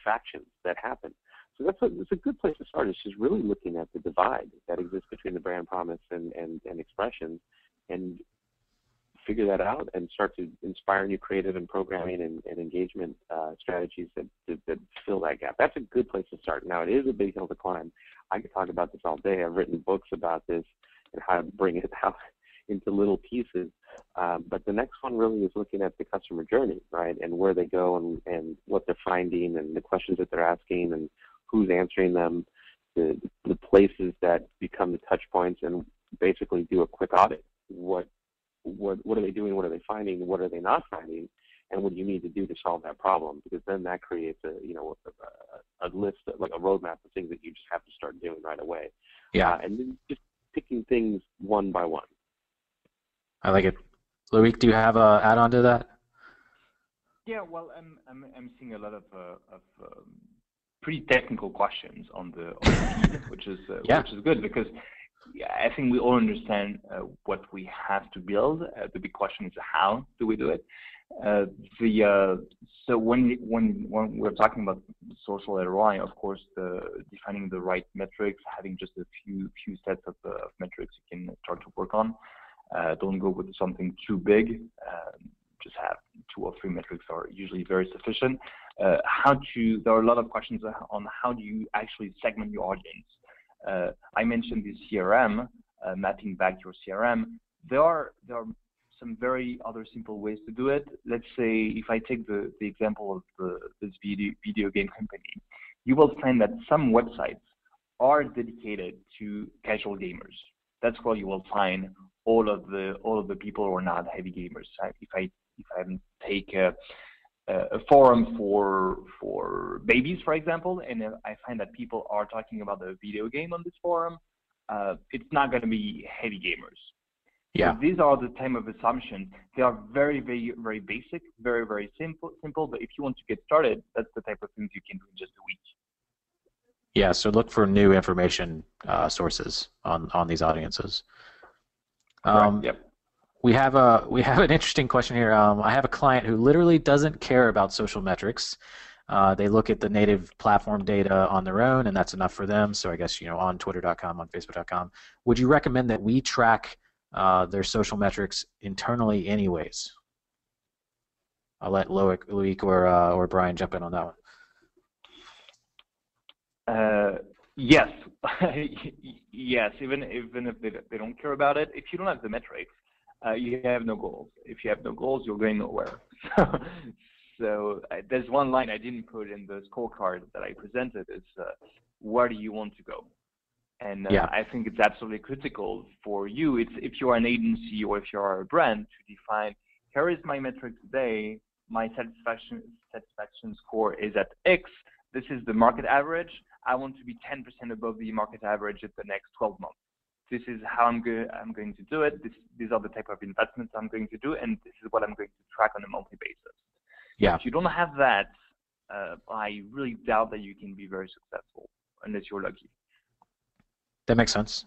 Speaker 2: factions that happen. So that's a good place to start. It's just really looking at the divide that exists between the brand promise and expression, and figure that out and start to inspire new creative and programming and engagement strategies that fill that gap. That's a good place to start. Now, it is a big hill to climb. I could talk about this all day. I've written books about this and how to bring it out into little pieces. But the next one really is looking at the customer journey, right, and where they go and what they're finding and the questions that they're asking and who's answering them, the places that become the touch points, and basically do a quick audit. What are they doing? What are they finding? What are they not finding? And what do you need to do to solve that problem? Because then that creates a list, like a roadmap of things that you just have to start doing right away.
Speaker 1: Yeah.
Speaker 2: And then just picking things one by one.
Speaker 1: I like it. Loic, do you have a add-on to that?
Speaker 3: Yeah, well, I'm seeing a lot of pretty technical questions on the feed, which is good, because I think we all understand what we have to build. The big question is how do we do it? So when we're talking about social ROI, of course, defining the right metrics, having just a few sets of metrics you can start to work on. Don't go with something too big. Just have 2 or 3 metrics are usually very sufficient. There are a lot of questions on how do you actually segment your audience. I mentioned the CRM, mapping back your CRM. There are some very other simple ways to do it. Let's say if I take the example of this video game company, you will find that some websites are dedicated to casual gamers. That's where you will find all of the people who are not heavy gamers. If I take a forum for babies, for example, and I find that people are talking about the video game on this forum, it's not going to be heavy gamers.
Speaker 1: Yeah.
Speaker 3: So these are the type of assumptions. They are very, very, very basic, very, very simple. But if you want to get started, that's the type of things you can do in just a week.
Speaker 1: Yeah. So look for new information sources on these audiences.
Speaker 3: Yep.
Speaker 1: We have an interesting question here. I have a client who literally doesn't care about social metrics. They look at the native platform data on their own, and that's enough for them. So I guess on Twitter.com, on Facebook.com. Would you recommend that we track their social metrics internally, anyways? I'll let Loic or Brian jump in on that one.
Speaker 3: Yes, yes. Even if they don't care about it, if you don't have the metrics, you have no goals. If you have no goals, you're going nowhere. So there's one line I didn't put in the scorecard that I presented. Is where do you want to go? And I think it's absolutely critical for you. If you're an agency or if you're a brand to define, here is my metric today. My satisfaction score is at X. This is the market average. I want to be 10% above the market average at the next 12 months. This is how I'm going to do it. These are the type of investments I'm going to do, and this is what I'm going to track on a monthly basis.
Speaker 1: Yeah.
Speaker 3: If you don't have that, I really doubt that you can be very successful unless you're lucky.
Speaker 1: That makes sense.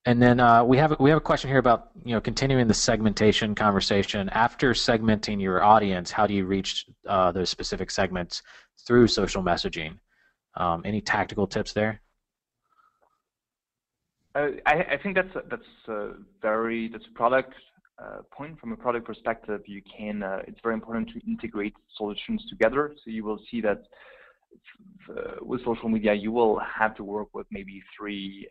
Speaker 1: And then we have a question here about continuing the segmentation conversation. After segmenting your audience, how do you reach those specific segments through social messaging? Any tactical tips there?
Speaker 3: I think that's a product point. From a product perspective, you can. It's very important to integrate solutions together. So you will see that with social media, you will have to work with maybe 3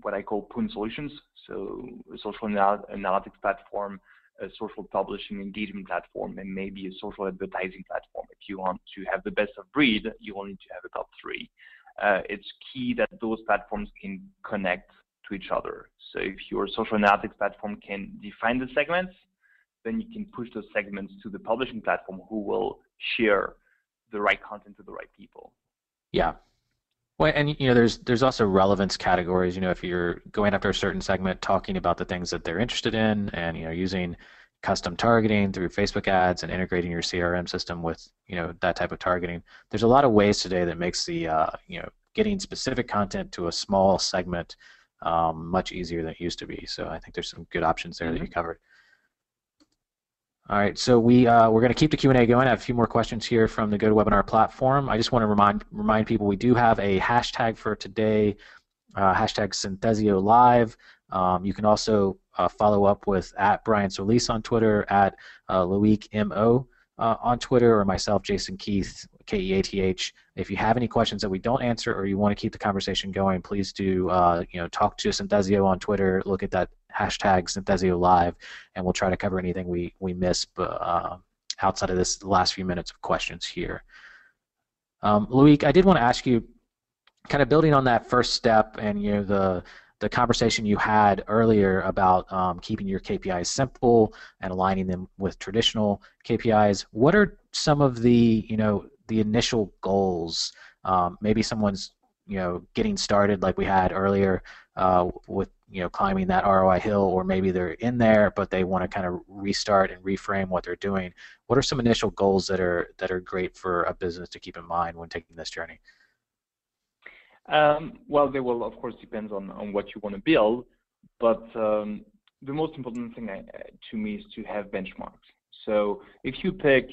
Speaker 3: what I call point solutions. So a social analytics platform, a social publishing engagement platform, and maybe a social advertising platform. If you want to have the best of breed, you will need to have a top 3. It's key that those platforms can connect to each other. So if your social analytics platform can define the segments, then you can push those segments to the publishing platform who will share the right content to the right people.
Speaker 1: Yeah. Well, and there's also relevance categories. If you're going after a certain segment, talking about the things that they're interested in, and using custom targeting through Facebook ads and integrating your CRM system with that type of targeting. There's a lot of ways today that makes the getting specific content to a small segment much easier than it used to be. So I think there's some good options there that you covered. All right, so we're going to keep the Q&A going. I have a few more questions here from the GoToWebinar platform. I just want to remind people we do have a hashtag for today, hashtag Synthesio Live. You can also follow up with @BrianSolis on Twitter, @LoicMO on Twitter, or myself, Jason Keith, Keath. If you have any questions that we don't answer, or you want to keep the conversation going, please do talk to Synthesio on Twitter. Look at that hashtag Synthesio Live, and we'll try to cover anything we miss outside of the last few minutes of questions here. Loic, I did want to ask you, kind of building on that first step and the conversation you had earlier about keeping your KPIs simple and aligning them with traditional KPIs. What are some of the initial goals? Maybe someone's getting started like we had earlier with climbing that ROI hill, or maybe they're in there but they want to kind of restart and reframe what they're doing. What are some initial goals that are great for a business to keep in mind when taking this journey?
Speaker 3: Well, they will, of course, depend on what you want to build, but the most important thing to me is to have benchmarks. So if you pick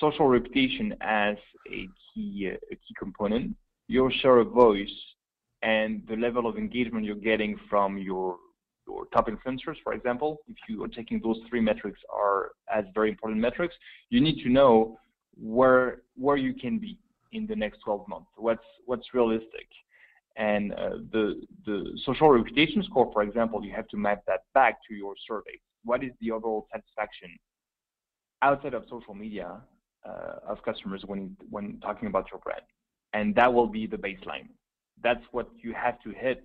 Speaker 3: social reputation as a key component, your share of voice and the level of engagement you're getting from your your top influencers, for example, if you are taking those three metrics are as very important metrics, you need to know where you can be in the next 12 months. What's realistic, and the social reputation score, for example, you have to map that back to your survey. What is the overall satisfaction outside of social media of customers when talking about your brand? And that will be the baseline. That's what you have to hit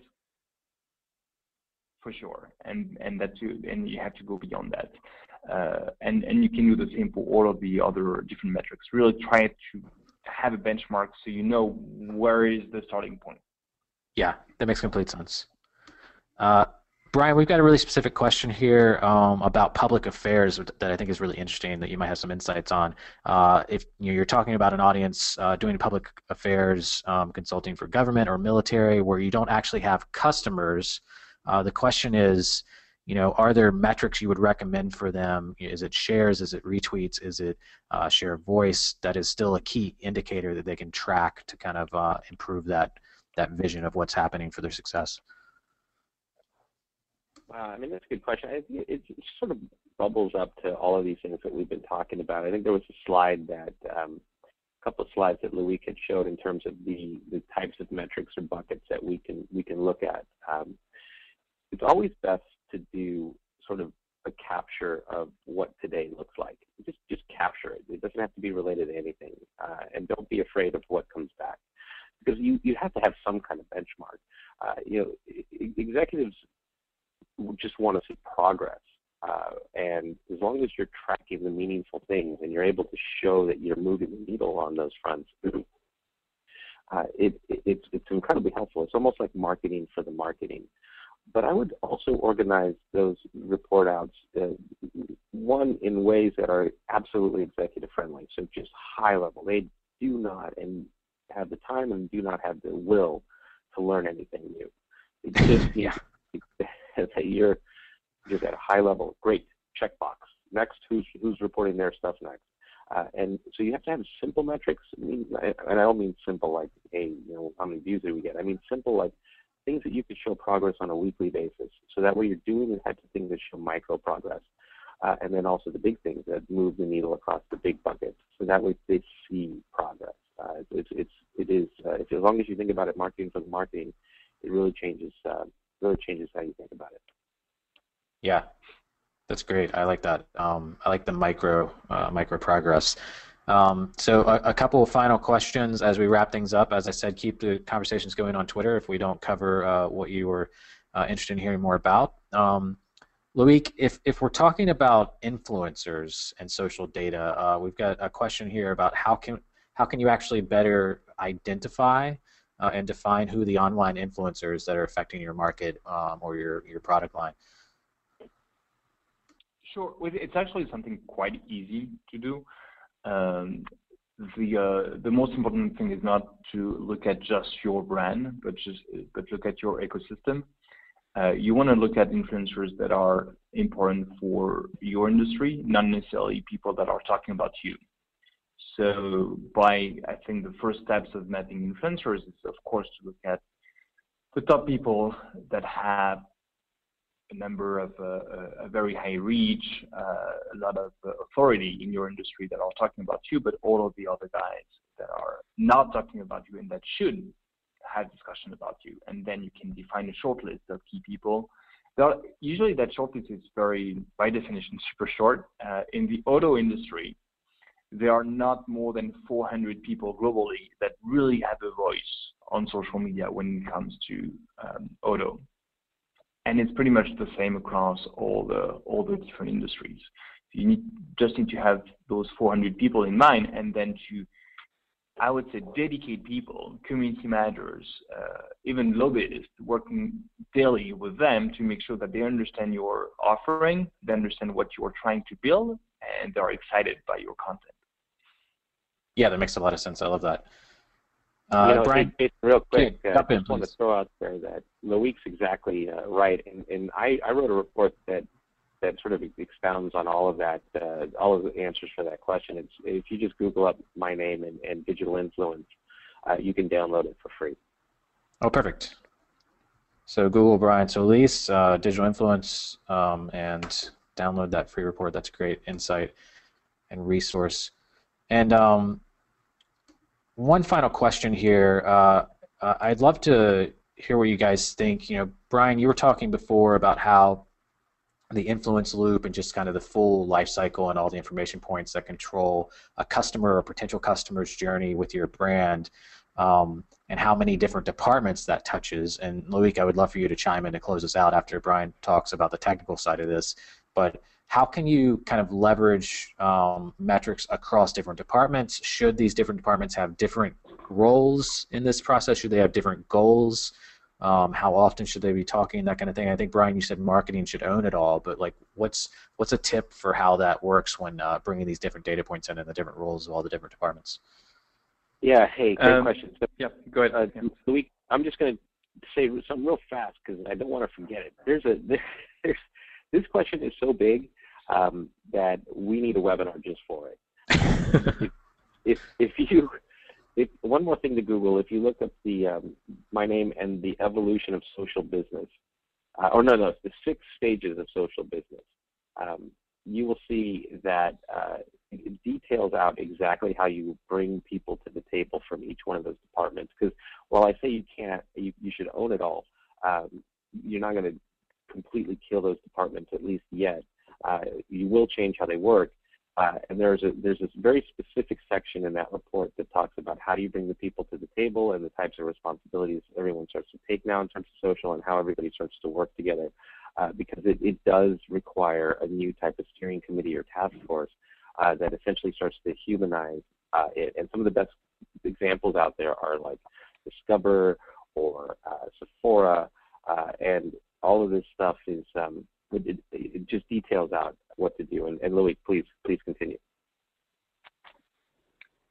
Speaker 3: for sure, and you have to go beyond that. And you can do the same for all of the other different metrics. Really try to have a benchmark so you know where is the starting point.
Speaker 1: Yeah, that makes complete sense. Brian, we've got a really specific question here about public affairs that I think is really interesting that you might have some insights on. If you're talking about an audience doing public affairs consulting for government or military where you don't actually have customers, the question is, are there metrics you would recommend for them? Is it shares? Is it retweets? Is it share of voice? That is still a key indicator that they can track to kind of improve that vision of what's happening for their success.
Speaker 2: I mean, that's a good question. I think it sort of bubbles up to all of these things that we've been talking about. I think there was a slide that, a couple of slides that Loic had showed in terms of the types of metrics or buckets that we can look at. It's always best to do sort of a capture of what today looks like. Just capture it. It doesn't have to be related to anything, and don't be afraid of what comes back, because you have to have some kind of benchmark. Executives just want to see progress, and as long as you're tracking the meaningful things and you're able to show that you're moving the needle on those fronts, it's incredibly helpful. It's almost like marketing for the marketing. But I would also organize those report outs, one, in ways that are absolutely executive friendly, so just high level. They do not and have the time and do not have the will to learn anything new. It just
Speaker 1: Yeah.
Speaker 2: that you're just at a high level. Great, checkbox. Next, who's reporting their stuff next? And so you have to have simple metrics. And I don't mean simple like, hey, how many views did we get? I mean simple like things that you could show progress on a weekly basis. So that way you're doing the types of things that show micro progress. And then also the big things that move the needle across the big buckets. So that way they see progress. As long as you think about it, marketing for the marketing, it really changes how you think about it.
Speaker 1: Yeah, that's great. I like that. I like the micro progress. So a couple of final questions as we wrap things up. As I said, keep the conversations going on Twitter if we don't cover what you were interested in hearing more about. Loic, if we're talking about influencers and social data, we've got a question here about how can you actually better identify and define who the online influencers that are affecting your market or your product line.
Speaker 3: Sure, it's actually something quite easy to do. The most important thing is not to look at just your brand, but look at your ecosystem. You want to look at influencers that are important for your industry, not necessarily people that are talking about you. So I think the first steps of mapping influencers is, of course, to look at the top people that have a number of a very high reach, a lot of authority in your industry that are talking about you, but all of the other guys that are not talking about you and that should have discussion about you. And then you can define a short list of key people. Usually that short list is very, by definition, super short. In the auto industry, there are not more than 400 people globally that really have a voice on social media when it comes to auto. And it's pretty much the same across all the different industries. You just need to have those 400 people in mind, and then to, I would say, dedicate people, community managers, even lobbyists, working daily with them to make sure that they understand your offering, they understand what you are trying to build, and they're excited by your content.
Speaker 1: Yeah, that makes a lot of sense. I love that. Brian,
Speaker 2: real quick,
Speaker 1: I
Speaker 2: just want to throw out there that Loic's exactly right, and I wrote a report that sort of expounds on all of that, all of the answers for that question. If you just Google up my name and digital influence, you can download it for free.
Speaker 1: Oh, perfect. So Google Brian Solis, digital influence, and download that free report. That's a great insight and resource. And one final question here. I'd love to hear what you guys think. Brian, you were talking before about how the influence loop and just kind of the full life cycle and all the information points that control a customer or potential customer's journey with your brand, and how many different departments that touches. And Loic, I would love for you to chime in to close us out after Brian talks about the technical side of this. But how can you kind of leverage metrics across different departments? Should these different departments have different roles in this process? Should they have different goals? How often should they be talking, that kind of thing? I think, Brian, you said marketing should own it all, but like, what's a tip for how that works when bringing these different data points in and the different roles of all the different departments?
Speaker 2: Yeah, hey, great question. So,
Speaker 3: yeah, go ahead.
Speaker 2: Loic, I'm just going to say something real fast because I don't want to forget it. This question is so big that we need a webinar just for it. If one more thing to Google, if you look up the my name and the evolution of social business, the 6 stages of social business, you will see that it details out exactly how you bring people to the table from each one of those departments. Because while I say you should own it all, you're not going to completely kill those departments, at least yet. You will change how they work. And there's this very specific section in that report that talks about how do you bring the people to the table and the types of responsibilities everyone starts to take now in terms of social and how everybody starts to work together, because it does require a new type of steering committee or task force that essentially starts to humanize it. And some of the best examples out there are like Discover or Sephora, and all of this stuff is it just details out what to do. And Loic, please continue.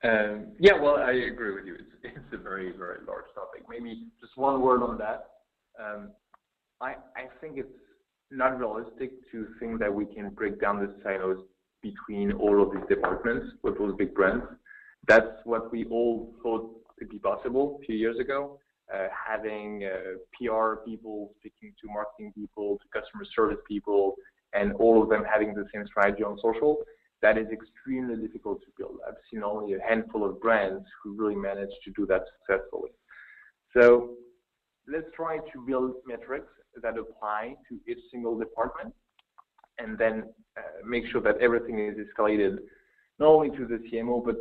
Speaker 3: Yeah, well, I agree with you. It's a very, very large topic. Maybe just one word on that. I think it's not realistic to think that we can break down the silos between all of these departments with those big brands. That's what we all thought could be possible a few years ago. Having PR people speaking to marketing people, to customer service people, and all of them having the same strategy on social, that is extremely difficult to build. I've seen only a handful of brands who really managed to do that successfully. So let's try to build metrics that apply to each single department, and then make sure that everything is escalated not only to the CMO, but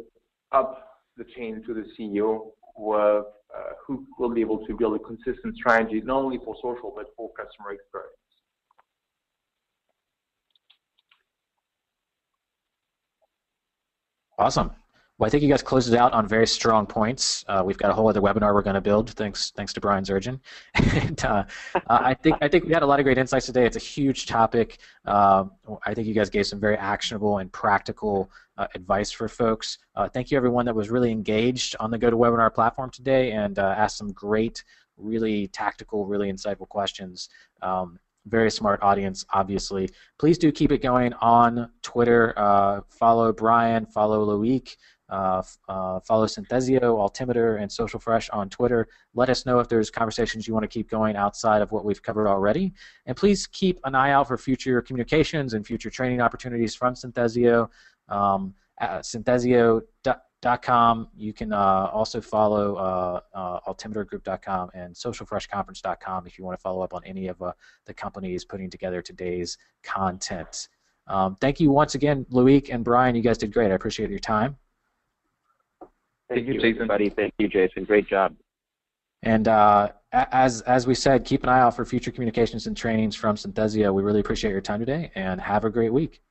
Speaker 3: up the chain to the CEO, who will be able to build a consistent strategy, not only for social, but for customer experience.
Speaker 1: Awesome. Well, I think you guys closed it out on very strong points. We've got a whole other webinar we're going to build, thanks to Brian Zurgeon. And I think we had a lot of great insights today. It's a huge topic. I think you guys gave some very actionable and practical advice for folks. Thank you, everyone that was really engaged on the GoToWebinar platform today and asked some great, really tactical, really insightful questions. Very smart audience, obviously. Please do keep it going on Twitter. Follow Brian, follow Loic, follow Synthesio, Altimeter, and Social Fresh on Twitter. Let us know if there's conversations you want to keep going outside of what we've covered already. And please keep an eye out for future communications and future training opportunities from Synthesio. Synthesio.com. You can also follow altimetergroup.com and socialfreshconference.com if you want to follow up on any of the companies putting together today's content. Thank you once again, Loic and Brian. You guys did great. I appreciate your time.
Speaker 2: Thank you, Jason. Everybody. Thank you, Jason. Great job.
Speaker 1: And as we said, keep an eye out for future communications and trainings from Synthesio. We really appreciate your time today, and have a great week.